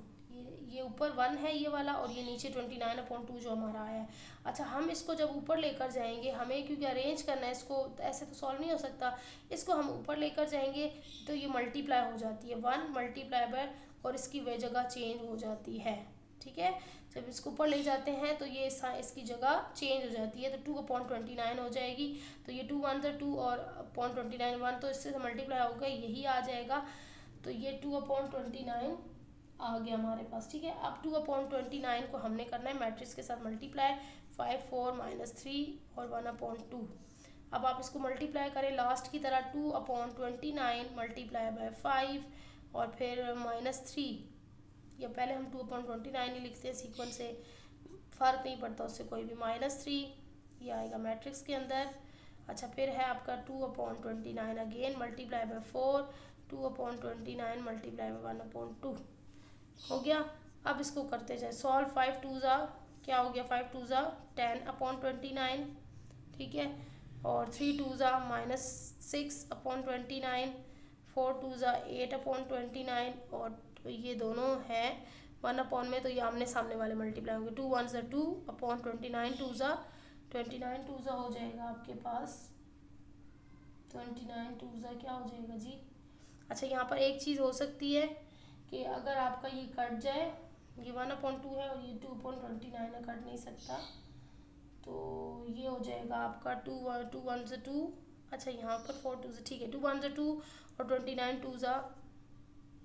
ये ऊपर 1 है ये वाला, और ये नीचे 29/2 जो हमारा आया है। अच्छा, हम इसको जब ऊपर लेकर जाएंगे, हमें क्योंकि अरेंज करना है इसको, तो ऐसे तो सॉल्व नहीं हो सकता। इसको हम ऊपर लेकर जाएंगे तो ये मल्टीप्लाई हो जाती है, 1 मल्टीप्लाई बाय, और इसकी वह जगह चेंज हो जाती है। ठीक है, जब इसको ऊपर ले जाते हैं तो ये इसकी जगह चेंज हो जाती है, तो 2/29 हो जाएगी। तो ये 2 1 2 और .29 1, तो इससे मल्टीप्लाई होगा, यही आ जाएगा। तो ये 2/29 आ गया हमारे पास। ठीक है, अब 2/29 को हमने करना है मैट्रिक्स के साथ मल्टीप्लाई। 5 4 -3 और 1/2। अब आप इसको मल्टीप्लाई करें लास्ट की तरह, 2/29 मल्टीप्लाई बाय 5 और फिर -3, या पहले हम 2/29 ही लिखते हैं सीक्वेंस से, फ़र्क नहीं पड़ता उससे कोई भी। -3 ये आएगा मैट्रिक्स के अंदर। अच्छा, फिर है आपका 2/29 again multiply by 4, 2/29 multiply by 1/2 हो गया। अब इसको करते जाए सॉल्व। 5 2 ज़ा क्या हो गया, 5 2 ज़ा 10/29। ठीक है, और 3 2 ज़ा -6/29, 4 2 ज़ा 8/29, और ये दोनों हैं 1 में, तो ये आमने सामने वाले मल्टीप्लाई होंगे। 2 1 ज़ा 2/29, 2 ज़ा 29, 2 ज़ा हो जाएगा आपके पास 29, 2 ज़ा क्या हो जाएगा जी। अच्छा, यहाँ पर एक चीज़ हो सकती है कि अगर आपका ये कट जाए, ये 1/2 है और ये 2/29 है, कट नहीं सकता, तो ये हो जाएगा आपका 2 1 से 2। अच्छा, यहाँ पर 4 2 से, ठीक है, 2 1 से 2 और 29 2 ज़ा,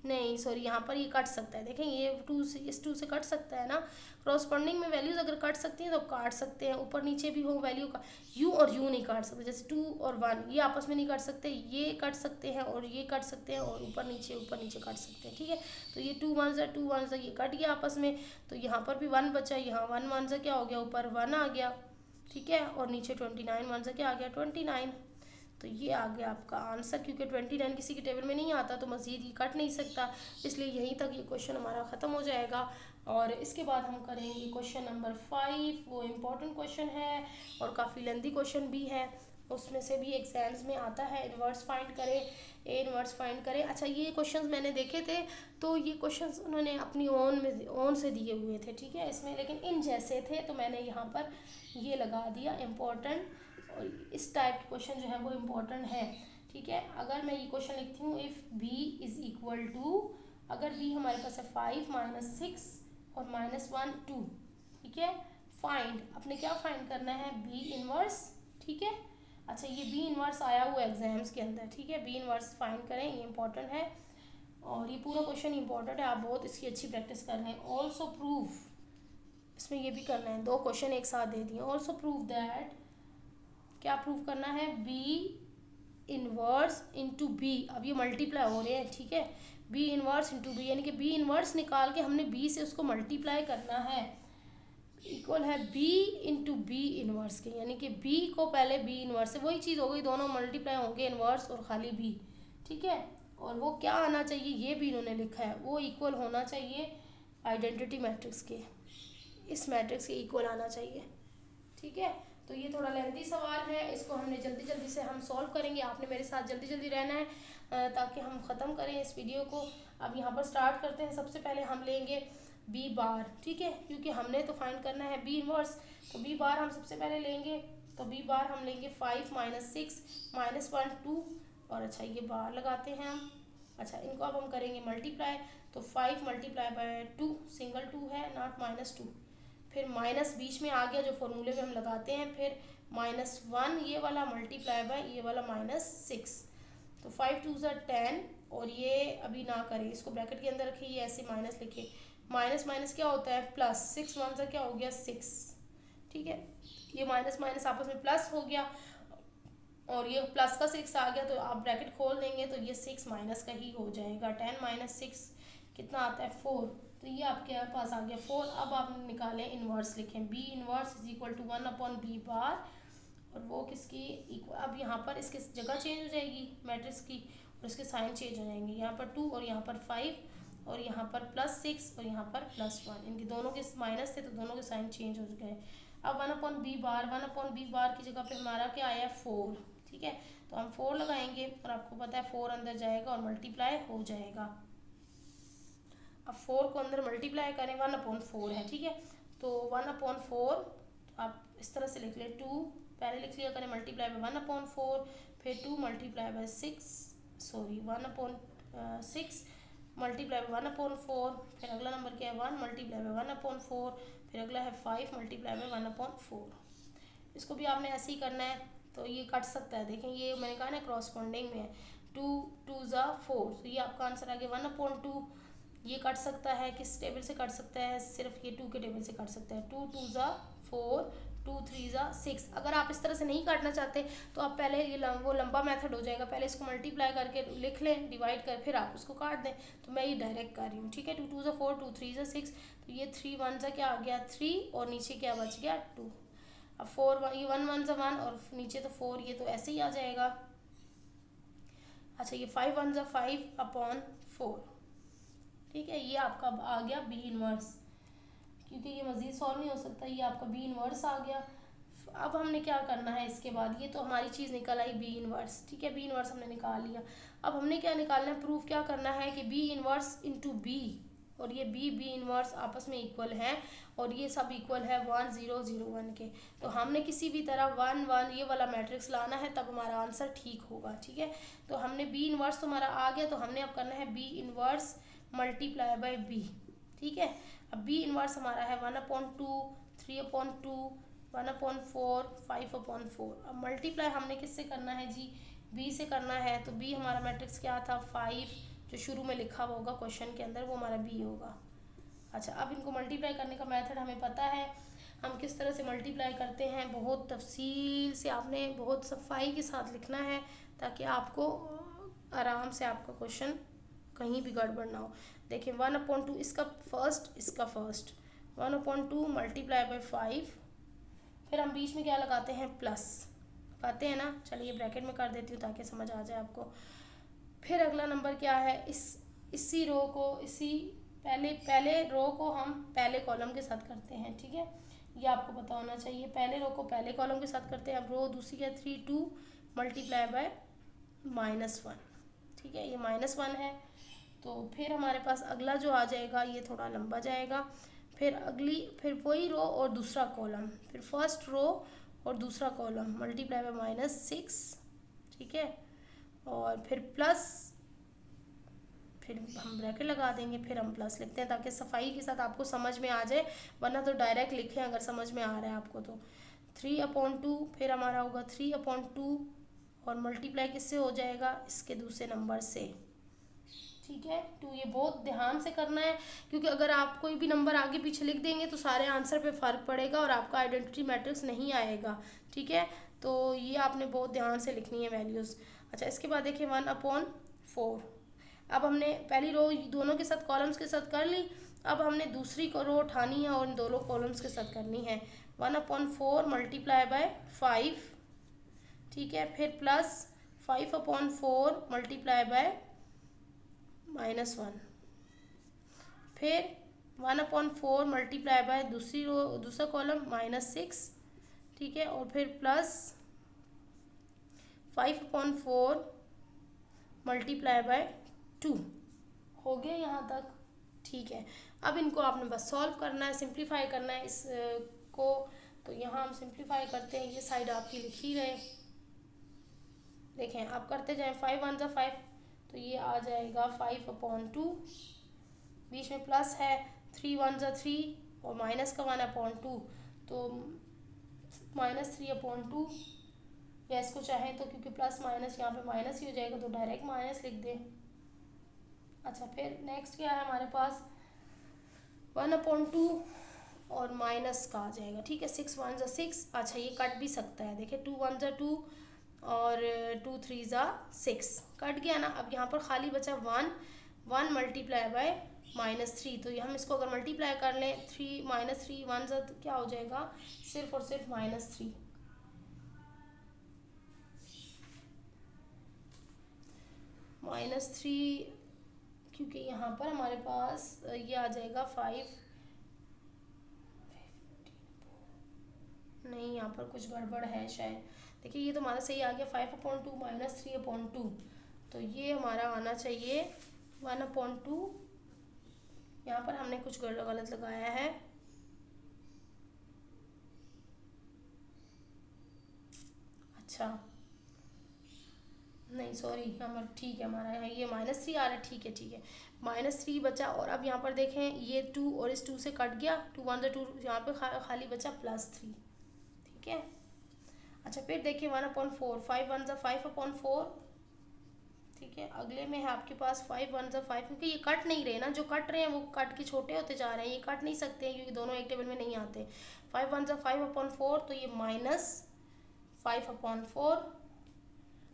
नहीं सॉरी, यहाँ पर ये कट सकता है। देखें, ये 2 से इस 2 से कट सकता है ना। क्रॉसपॉन्डिंग में वैल्यूज अगर कट सकती हैं तो काट सकते हैं, ऊपर नीचे भी हो वैल्यू का। यू और यू नहीं काट सकते, जैसे 2 और 1 ये आपस में नहीं काट सकते, ये कट सकते हैं और ये कट सकते हैं, और ऊपर नीचे काट सकते हैं। ठीक है, तो ये 2 1 से 2 1 से ये कट गया आपस में, तो यहाँ पर भी 1 बचा, यहाँ 1 1 से क्या हो गया, ऊपर 1 आ गया। ठीक है, और नीचे 29 1 से क्या आ गया, 29। तो ये आ गया आपका आंसर, क्योंकि 29 किसी के टेबल में नहीं आता, तो मज़ीद ये कट नहीं सकता, इसलिए यहीं तक ये क्वेश्चन हमारा ख़त्म हो जाएगा। और इसके बाद हम करेंगे क्वेश्चन नंबर 5। वो इम्पोर्टेंट क्वेश्चन है और काफ़ी लेंदी क्वेश्चन भी है, उसमें से भी एग्जाम्स में आता है। इनवर्स फाइंड करें, ए इनवर्स फाइंड करें। अच्छा, ये क्वेश्चंस मैंने देखे थे, तो ये क्वेश्चंस उन्होंने अपनी ओन से दिए हुए थे। ठीक है, इसमें लेकिन इन जैसे थे, तो मैंने यहाँ पर ये लगा दिया इम्पोर्टेंट, और इस टाइप के क्वेश्चन जो है वो इम्पोर्टेंट है। ठीक है, अगर मैं ये क्वेश्चन लिखती हूँ, if b is equal to, अगर b हमारे पास है 5 -6 और -1 2। ठीक है, फाइंड, आपने क्या फाइंड करना है, b इनवर्स। ठीक है, अच्छा, ये b इनवर्स आया हुआ एग्जाम्स के अंदर। ठीक है, b इनवर्स फाइंड करें, ये इंपॉर्टेंट है, और ये पूरा क्वेश्चन इंपॉर्टेंट है, आप बहुत इसकी अच्छी प्रैक्टिस कर रहे हैं। ऑल्सो प्रूव, इसमें ये भी करना है, 2 क्वेश्चन एक साथ दे दिए। ऑल्सो प्रूव दैट, क्या प्रूव करना है, b इनवर्स इंटू बी। अब ये मल्टीप्लाई हो रहे हैं। ठीक है, b इनवर्स इंटू बी, यानी कि b इनवर्स निकाल के हमने b से उसको मल्टीप्लाई करना है, इक्वल है b इंटू बी इनवर्स के, यानी कि b को पहले b इनवर्स से, वही चीज़ हो गई, दोनों मल्टीप्लाई होंगे, इनवर्स और खाली b। ठीक है, और वो क्या आना चाहिए, ये भी इन्होंने लिखा है, वो इक्वल होना चाहिए आइडेंटिटी मैट्रिक्स के, इस मैट्रिक्स के इक्वल आना चाहिए। ठीक है, तो ये थोड़ा लेंथी सवाल है, इसको हमने जल्दी जल्दी से हम सॉल्व करेंगे। आपने मेरे साथ जल्दी जल्दी रहना है ताकि हम ख़त्म करें इस वीडियो को। अब यहाँ पर स्टार्ट करते हैं। सबसे पहले हम लेंगे बी बार, ठीक है, क्योंकि हमने तो फाइंड करना है बी इनवर्स, तो बी बार हम सबसे पहले लेंगे। तो बी बार हम लेंगे 5 - 6 -1 2, और अच्छा ये बार लगाते हैं हम। अच्छा इनको अब हम करेंगे मल्टीप्लाई, तो 5 × 2 सिंगल 2 है, नॉट -2। फिर माइनस बीच में आ गया जो फॉर्मूले में हम लगाते हैं, फिर -1 ये वाला मल्टीप्लाई बाय ये वाला -6। तो 5 2 ज़ा 10, और ये अभी ना करें, इसको ब्रैकेट के अंदर रखिए, ये ऐसे माइनस लिखे। माइनस माइनस क्या होता है प्लस, 6 1 ज़ा क्या हो गया 6, ठीक है। ये माइनस माइनस आपस में प्लस हो गया, और ये प्लस का 6 आ गया, तो आप ब्रैकेट खोल देंगे तो ये 6 माइनस का ही हो जाएगा। 10 - 6 कितना आता है 4, तो ये आपके पास आ गया 4। अब आप निकालें इन्वर्स, लिखें B inverse is equal to 1/b bar, और वो किसकी इक्वल, अब यहाँ पर इसकी जगह चेंज हो जाएगी मैट्रिक्स की, और इसके साइन चेंज हो जाएंगे। यहाँ पर 2 और यहाँ पर 5, और यहाँ पर +6 और यहाँ पर +1, इनके दोनों के माइनस थे तो दोनों के साइन चेंज हो गए। अब 1/b बार, 1/b बार की जगह पे हमारा क्या आया 4, ठीक है। तो हम 4 लगाएंगे, और आपको पता है 4 अंदर जाएगा और मल्टीप्लाई हो जाएगा। अब 4 को अंदर मल्टीप्लाई करें, 1/4 है, ठीक है। तो 1/4 आप इस तरह से लिख ले, 2 पहले लिख लिया करें मल्टीप्लाई बाय 1/4, फिर 2 multiply by 6, sorry 1/6 multiply by 1/4, फिर अगला नंबर क्या है 1 मल्टीप्लाई बाय 1/4, फिर अगला है 5 मल्टीप्लाई बाय 1/4। इसको भी आपने ऐसे ही करना है, तो ये कट सकता है, देखें ये मैंने कहा ना क्रॉसपॉन्डिंग में है। 2 2 ज़ा 4, तो ये आपका आंसर आ गया 1/2। ये कट सकता है, किस टेबल से कट सकता है, सिर्फ ये 2 के टेबल से कट सकता है। 2 2 ज़ा 4, 2 3 ज़ा 6। अगर आप इस तरह से नहीं काटना चाहते तो आप पहले ये वो लंबा मेथड हो जाएगा, पहले इसको मल्टीप्लाई करके लिख लें, डिवाइड कर, फिर आप उसको काट दें। तो मैं ये डायरेक्ट कर रही हूँ, ठीक है। 2 2 ज़ा 4, 2 3 ज़ा 6, तो ये 3 1 ज़ा क्या आ गया 3, और नीचे क्या बच गया 2। अब 4 ये 1 1 ज़ा 1, और नीचे तो 4, ये तो ऐसे ही आ जाएगा। अच्छा ये 5 1 ज़ा 5/4, ठीक है। ये आपका आ गया बी इनवर्स, क्योंकि ये मज़ीद सॉल्व नहीं हो सकता, ये आपका बी इनवर्स आ गया। अब हमने क्या करना है इसके बाद, ये तो हमारी चीज़ निकल आई बी इनवर्स, ठीक है, बी इनवर्स हमने निकाल लिया। अब हमने क्या निकालना है, प्रूफ क्या करना है कि बी इनवर्स इंटू बी, और ये बी इनवर्स आपस में इक्वल है, और ये सब इक्वल है 1 0 0 1 के। तो हमने किसी भी तरह 1 1 ये वाला मैट्रिक्स लाना है, तब हमारा आंसर ठीक होगा, ठीक है। तो हमने बी इनवर्स तो हमारा आ गया, तो हमने अब करना है B inverse multiply by B, ठीक है। अब बी इनवर्स हमारा है 1/2, 3/2, 1/4, 5/4। अब मल्टीप्लाई हमने किससे करना है जी, बी से करना है। तो बी हमारा मैट्रिक्स क्या था 5, जो शुरू में लिखा हुआ होगा क्वेश्चन के अंदर, वो हमारा बी होगा। अच्छा अब इनको मल्टीप्लाई करने का मेथड हमें पता है, हम किस तरह से मल्टीप्लाई करते हैं। बहुत तफसील से आपने बहुत सफाई के साथ लिखना है, ताकि आपको आराम से आपका क्वेश्चन कहीं भी गड़बड़ ना हो। देखिए 1/2 इसका फर्स्ट, इसका फर्स्ट, 1/2 मल्टीप्लाई बाय 5, फिर हम बीच में क्या लगाते हैं प्लस, लगाते हैं ना। चलिए ब्रैकेट में कर देती हूँ ताकि समझ आ जाए आपको। फिर अगला नंबर क्या है, इसी रो को, इसी पहले रो को हम पहले कॉलम के साथ करते हैं, ठीक है। ये आपको पता होना चाहिए, पहले रो को पहले कॉलम के साथ करते हैं। अब रो दूसरी है 3 2 मल्टीप्लाई बाय -1, ठीक है, ये -1 है। तो फिर हमारे पास अगला जो आ जाएगा ये थोड़ा लंबा जाएगा, फिर वही रो और दूसरा कॉलम, फिर फर्स्ट रो और दूसरा कॉलम मल्टीप्लाई बाय -6, ठीक है, और फिर प्लस, फिर हम ब्रैकेट लगा देंगे, फिर हम प्लस लिखते हैं ताकि सफाई के साथ आपको समझ में आ जाए, वरना तो डायरेक्ट लिखें अगर समझ में आ रहा है आपको तो। 3/2 फिर हमारा होगा 3/2, और मल्टीप्लाई किससे हो जाएगा, इसके दूसरे नंबर से, ठीक है। तो ये बहुत ध्यान से करना है, क्योंकि अगर आप कोई भी नंबर आगे पीछे लिख देंगे तो सारे आंसर पे फ़र्क पड़ेगा और आपका आइडेंटिटी मैट्रिक्स नहीं आएगा, ठीक है। तो ये आपने बहुत ध्यान से लिखनी है वैल्यूज़। अच्छा इसके बाद देखिए 1/4, अब हमने पहली रो दोनों के साथ कॉलम्स के साथ कर ली, अब हमने दूसरी को रो उठानी है और इन दोनों कॉलम्स के साथ करनी है। 1/4 मल्टीप्लाई बाय 5, ठीक है, फिर प्लस 5/4 मल्टीप्लाई बाय -1, फिर 1/4 मल्टीप्लाई बाय दूसरी रो दूसरा कॉलम -6, ठीक है, और फिर प्लस 5/4 मल्टीप्लाई बाय 2। हो गया यहाँ तक? ठीक है, अब इनको आपने बस सॉल्व करना है, सिंप्लीफाई करना है इस को। तो यहाँ हम सिंप्लीफाई करते हैं, ये साइड आपकी लिख ही रहे, देखें आप करते जाएं। 5 1 5, तो ये आ जाएगा 5/2, बीच में प्लस है, 3 1 3 और माइनस का 1/2, तो -3/2, या इसको चाहें तो क्योंकि प्लस माइनस यहाँ पे माइनस ही हो जाएगा तो डायरेक्ट माइनस लिख दें। अच्छा, फिर नेक्स्ट क्या है हमारे पास, 1/2 और माइनस का आ जाएगा, ठीक है, 6 1 6। अच्छा, ये कट भी सकता है, देखिए 2 1 2 और 2 3 6, कट गया ना। अब यहाँ पर खाली बचा 1 मल्टीप्लाई बाय -3, तो हम इसको अगर मल्टीप्लाई कर लें, 3 -3 1 तो क्या हो जाएगा, सिर्फ और सिर्फ -3। -3, क्योंकि यहाँ पर हमारे पास ये आ जाएगा 5, नहीं यहाँ पर कुछ गड़बड़ है शायद। देखिए ये तो हमारा सही आ गया, 5/2 -3/2, तो ये हमारा आना चाहिए 1/2। यहाँ पर हमने कुछ गलत लगाया है, अच्छा नहीं सॉरी, हमारा ठीक है, हमारा यहाँ ये -3 आ रहा है, ठीक है ठीक है, -3 बचा। और अब यहाँ पर देखें ये 2 और इस 2 से कट गया, 2 1 2, यहाँ पे खाली बचा +3, ठीक है। अच्छा, फिर देखिए 1/4, 5 1 5/4, ठीक है। अगले में है आपके पास 5 1 5, क्योंकि ये कट नहीं रहे ना, जो कट रहे हैं वो कट के छोटे होते जा रहे हैं, ये कट नहीं सकते हैं क्योंकि दोनों एक टेबल में नहीं आते। 5 1 5/4, तो ये -5/4,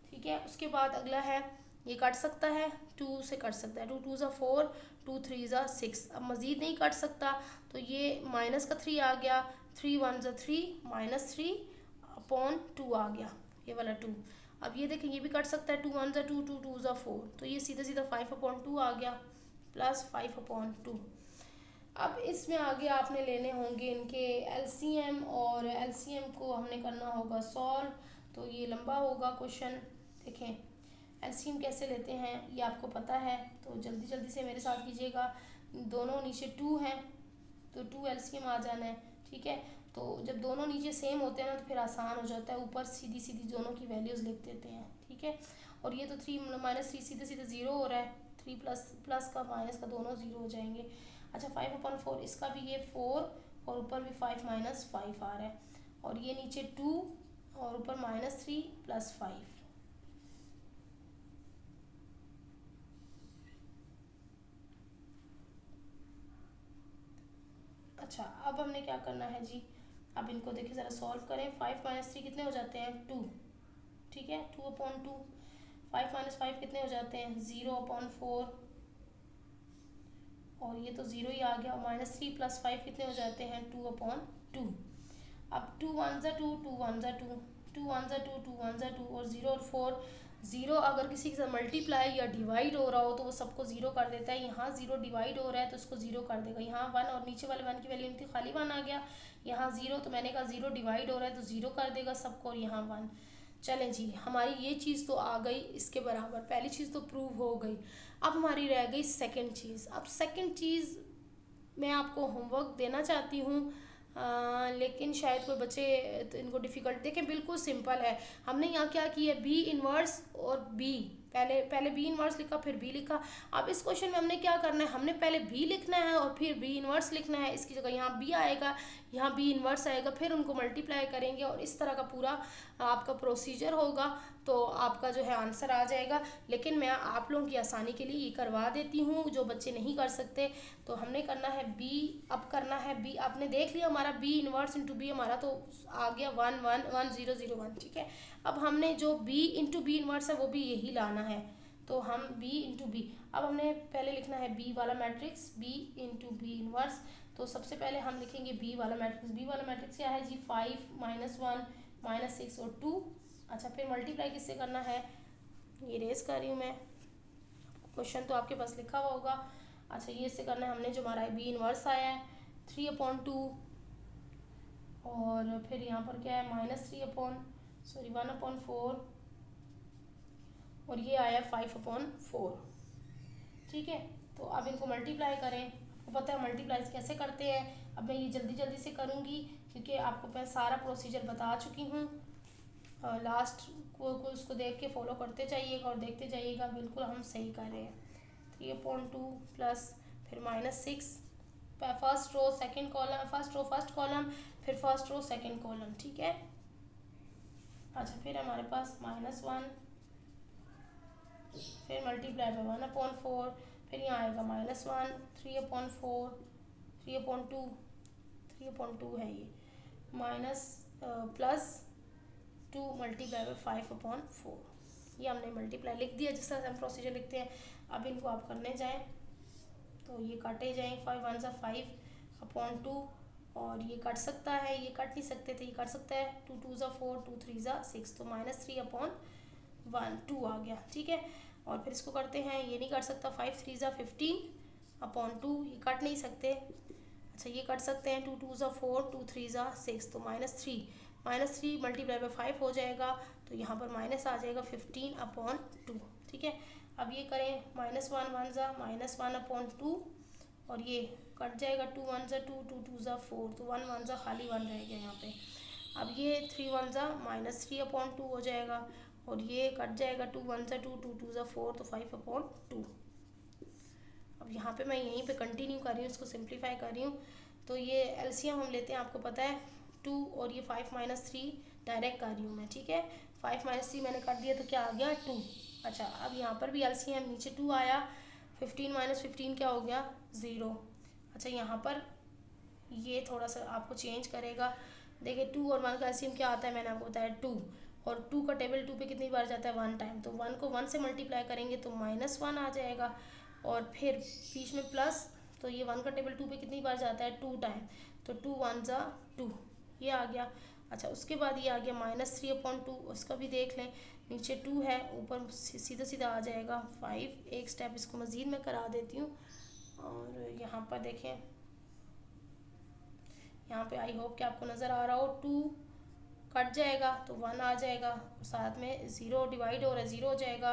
ठीक है। उसके बाद अगला है, ये कट सकता है, 2 से कट सकता है, 2 2 4, 2 3 6। अब मज़ीद नहीं कट सकता, तो ये -3 आ गया, 3 1 3 -3/2 आ गया, ये वाला 2। अब ये देखें ये भी कट सकता है, 2 1 2, 2 2 4, तो ये सीधा सीधा 5/2 आ गया, +5/2। अब इसमें आगे आपने लेने होंगे इनके एलसीएम, और एलसीएम को हमने करना होगा सॉल्व, तो ये लंबा होगा क्वेश्चन। देखें एलसीएम कैसे लेते हैं ये आपको पता है, तो जल्दी जल्दी से मेरे साथ कीजिएगा। दोनों नीचे 2 हैं, तो 2 एलसीएम आ जाना है, ठीक है। तो जब दोनों नीचे सेम होते हैं ना, तो फिर आसान हो जाता है, ऊपर सीधी सीधी दोनों की वैल्यूज़ लिख देते हैं, ठीक है। और ये तो 3 -3 सीधे सीधे 0 हो रहा है, 3 प्लस का माइनस का दोनों 0 हो जाएंगे। अच्छा, 5/4, इसका भी ये 4 और ऊपर भी 5 -5 आ रहा है, और ये नीचे 2 और ऊपर -3 + 5। अच्छा, अब हमने क्या करना है जी, अब इनको देखिए ज़रा सॉल्व करें। 5 -3 कितने हो जाते हैं, 2, ठीक है, 2/2। 5 -5 कितने हो जाते हैं, 0/4, और ये तो 0 ही आ गया। और -3 + 5 कितने हो जाते हैं, 2/2। अब 2 1 2, 2 1 2, 2 1 2, 2 1 2, और 0 और 4, 0 अगर किसी के साथ मल्टीप्लाई या डिवाइड हो रहा हो तो वो सबको 0 कर देता है। यहाँ 0 डिवाइड हो रहा है तो उसको 0 कर देगा। यहाँ 1 और नीचे वाले 1 की वैल्यू थी, खाली 1 आ गया। यहाँ 0, तो मैंने कहा 0 डिवाइड हो रहा है तो 0 कर देगा सबको, और यहाँ 1। चलें जी, हमारी ये चीज़ तो आ गई इसके बराबर, पहली चीज़ तो प्रूव हो गई। अब हमारी रह गई सेकंड चीज़। अब सेकंड चीज़ मैं आपको होमवर्क देना चाहती हूँ, लेकिन शायद कोई बच्चे तो इनको डिफ़िकल्ट, देखें बिल्कुल सिंपल है। हमने यहाँ क्या किया, बी इन्वर्स और बी, पहले बी इन्वर्स लिखा फिर बी लिखा। अब इस क्वेश्चन में हमने क्या करना है, हमने पहले बी लिखना है और फिर बी इन्वर्स लिखना है। इसकी जगह यहाँ बी आएगा, यहाँ बी इन्वर्स आएगा, फिर उनको मल्टीप्लाई करेंगे, और इस तरह का पूरा आपका प्रोसीजर होगा, तो आपका जो है आंसर आ जाएगा। लेकिन मैं आप लोगों की आसानी के लिए ये करवा देती हूँ, जो बच्चे नहीं कर सकते। तो हमने करना है बी, अब करना है बी, आपने देख लिया हमारा बी इन्वर्स इंटू बी हमारा तो आ गया 1 1 1 0 0 1, ठीक है। अब हमने जो बी इंटू बी इन्वर्स है वो भी यही लाना है, तो हम बी इंटू बी, अब हमने पहले लिखना है बी वाला matrix, B into B inverse. तो सबसे पहले हम लिखेंगे बी वाला मैट्रिक्स। बी वाला मैट्रिक्स क्या है जी, 5 -1 -6 और 2। अच्छा, फिर मल्टीप्लाई किससे करना है, ये रेस कर रही हूँ मैं, क्वेश्चन तो आपके पास लिखा हुआ होगा। अच्छा, ये इससे करना है हमने, जो हमारा बी इन्वर्स आया है 3/2, और फिर यहाँ पर क्या है -1/4 और ये आया 5/4। ठीक है, तो अब इनको मल्टीप्लाई करें। आपको पता है मल्टीप्लाई कैसे करते हैं। अब मैं ये जल्दी जल्दी से करूँगी क्योंकि आपको मैं सारा प्रोसीजर बता चुकी हूँ। लास्ट को उसको देख के फॉलो करते जाइएगा और देखते जाइएगा, बिल्कुल हम सही कर रहे हैं। 3/2 प्लस फिर -6, first row second column, first column, फिर फर्स्ट रो सेकंड कॉलम। ठीक है, अच्छा फिर हमारे पास -1, फिर मल्टीप्लाई बाय 1/4, फिर यहाँ आएगा -1, 3/4, 3/2, 3/2 है ये, माइनस प्लस 2 मल्टीप्लाई बाय 5/4। ये हमने मल्टीप्लाई लिख दिया जिस तरह से हम प्रोसीजर लिखते हैं। अब इनको आप करने जाएं तो ये काटे जाएँ, 5 1 सा 5/2 और ये कट सकता है, ये कट नहीं सकते थे, ये कट सकता है, 2 2 सा 4, 2 3 सा 6, तो -3/2 आ गया। ठीक है, और फिर इसको करते हैं, ये नहीं कर सकता, 5 3 सा 15/2, ये कट नहीं सकते। अच्छा ये कट सकते हैं, 2 2 सा 4, 2 3 सा 6, तो -3 मल्टीप्लाई बाय 5 हो जाएगा, तो यहाँ पर माइनस आ जाएगा 15/2। ठीक है, अब ये करें, -1 1 सा -1/2 और ये कट जाएगा, 2 1 सा 2, 2 2 सा 4, तो 1 1 सा खाली 1 रह गया यहाँ पे। अब ये 3 1 सा -3/2 हो जाएगा और ये कट जाएगा, 2 1 सा 2, 2 2 सा 4, तो 5/2। अब यहाँ पे मैं यहीं पे कंटिन्यू कर रही हूँ, इसको सिंप्लीफाई कर रही हूँ। तो ये एलसीएम हम लेते हैं, आपको पता है 2 और ये 5 -3 डायरेक्ट कर रही हूँ मैं। ठीक है, 5 -3 मैंने कर दिया तो क्या आ गया 2। अच्छा अब यहाँ पर भी एलसीएम, नीचे 2 आया, 15 - 15 क्या हो गया 0। अच्छा यहाँ पर ये थोड़ा सा आपको चेंज करेगा। देखिए 2 और 1 का एलसीएम क्या आता है, मैंने आपको बताया 2, और 2 का टेबल 2 पे कितनी बार जाता है 1 टाइम, तो 1 को 1 से मल्टीप्लाई करेंगे तो -1 आ जाएगा, और फिर बीच में प्लस, तो ये 1 का टेबल 2 पे कितनी बार जाता है 2 टाइम, तो 2 1 सा 2, ये आ गया। अच्छा उसके बाद ये आ गया -3/2, उसका भी देख लें, नीचे 2 है, ऊपर सीधा सीधा आ जाएगा 5। एक स्टेप इसको मज़ीद मैं करा देती हूँ, और यहाँ पर देखें, यहाँ पे आई होप कि आपको नज़र आ रहा हो, 2 कट जाएगा तो 1 आ जाएगा, साथ में 0 डिवाइड हो रहा है 0 हो जाएगा,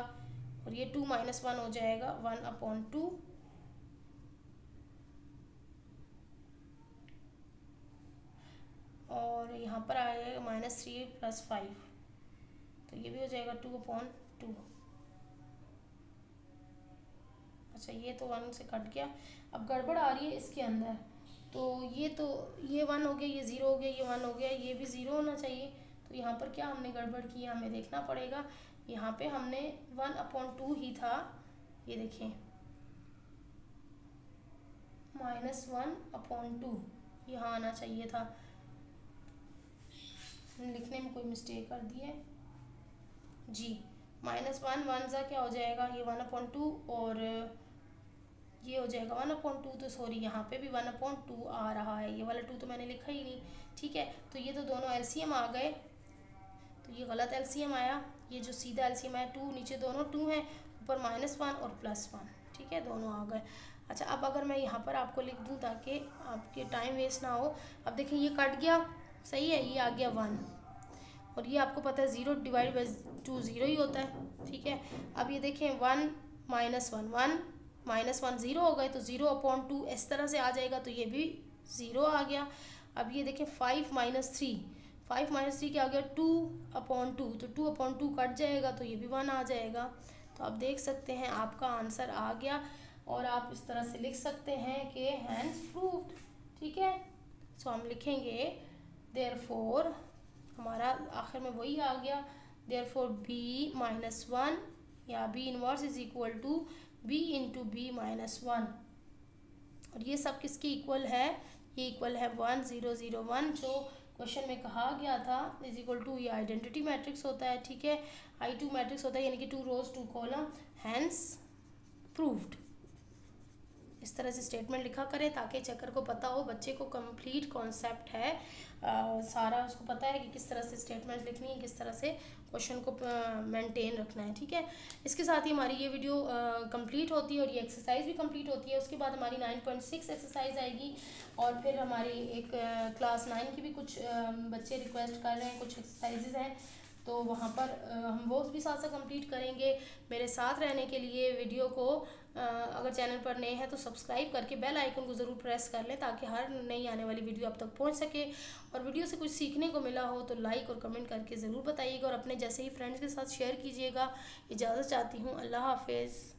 और ये 2 - 1 हो जाएगा 1/2, और यहाँ पर आ जाएगा -3 + 5, तो ये भी हो जाएगा 2/2। अच्छा ये तो 1 से कट गया, अब गड़बड़ आ रही है इसके अंदर, तो ये 1 हो गया, ये 0 हो गया, ये 1 हो गया, ये भी 0 होना चाहिए। तो यहाँ पर क्या हमने गड़बड़ की है, हमें देखना पड़ेगा। यहाँ पे हमने 1/2 ही था, ये देखें -1/2 यहाँ आना चाहिए था, लिखने में कोई मिस्टेक कर दी है जी। -1 1 सा क्या हो जाएगा, ये 1/2, और ये हो जाएगा 1/2, तो सॉरी यहाँ पे भी 1/2 आ रहा है, ये वाला 2 तो मैंने लिखा ही नहीं। ठीक है, तो ये तो दोनों एलसीएम आ गए, तो ये गलत एलसीएम आया, ये जो सीधा एलसीएम आया 2, नीचे दोनों 2 हैं, ऊपर -1 और +1। ठीक है, दोनों आ गए। अच्छा अब अगर मैं यहाँ पर आपको लिख दूँ ताकि आपके टाइम वेस्ट ना हो, अब देखिए ये कट गया, सही है, ये आ गया 1, और ये आपको पता है 0 डिवाइड बाई 2 0 ही होता है। ठीक है, अब ये देखें 1 - 1 1 -1 0 हो गए, तो 0/2 इस तरह से आ जाएगा, तो ये भी 0 आ गया। अब ये देखें 5 -3 क्या हो गया 2/2, तो 2/2 कट जाएगा, तो ये भी 1 आ जाएगा। तो आप देख सकते हैं आपका आंसर आ गया, और आप इस तरह से लिख सकते हैं कि हैंस प्रूव्ड। ठीक है, सो हम लिखेंगे देयरफॉर, हमारा आखिर में वही आ गया, देयरफॉर b -1 या b inverse is equal to b into b -1, और ये सब किसके इक्वल है, ये इक्वल है 1 0 0 1, जो क्वेश्चन में कहा गया था, इज इक्वल टू, ये आइडेंटिटी मैट्रिक्स होता है। ठीक है, I2 मैट्रिक्स होता है, यानी कि 2 रोज 2 कॉलम, हैंस प्रूव्ड। इस तरह से स्टेटमेंट लिखा करें ताकि चेकर को पता हो, बच्चे को कंप्लीट कॉन्सेप्ट है, सारा उसको पता है कि किस तरह से स्टेटमेंट लिखनी है, किस तरह से क्वेश्चन को मेंटेन रखना है। ठीक है, इसके साथ ही हमारी ये वीडियो कंप्लीट होती है और ये एक्सरसाइज भी कंप्लीट होती है। उसके बाद हमारी 9.6 एक्सरसाइज आएगी और फिर हमारी एक क्लास 9 की भी कुछ बच्चे रिक्वेस्ट कर रहे हैं, कुछ एक्सरसाइजेज हैं, तो वहाँ पर हम वो भी साथ साथ कंप्लीट करेंगे। मेरे साथ रहने के लिए वीडियो को अगर चैनल पर नए हैं तो सब्सक्राइब करके बेल आइकन को ज़रूर प्रेस कर लें ताकि हर नई आने वाली वीडियो आप तक पहुंच सके। और वीडियो से कुछ सीखने को मिला हो तो लाइक और कमेंट करके ज़रूर बताइएगा और अपने जैसे ही फ्रेंड्स के साथ शेयर कीजिएगा। इजाज़त चाहती हूँ, अल्लाह हाफिज़।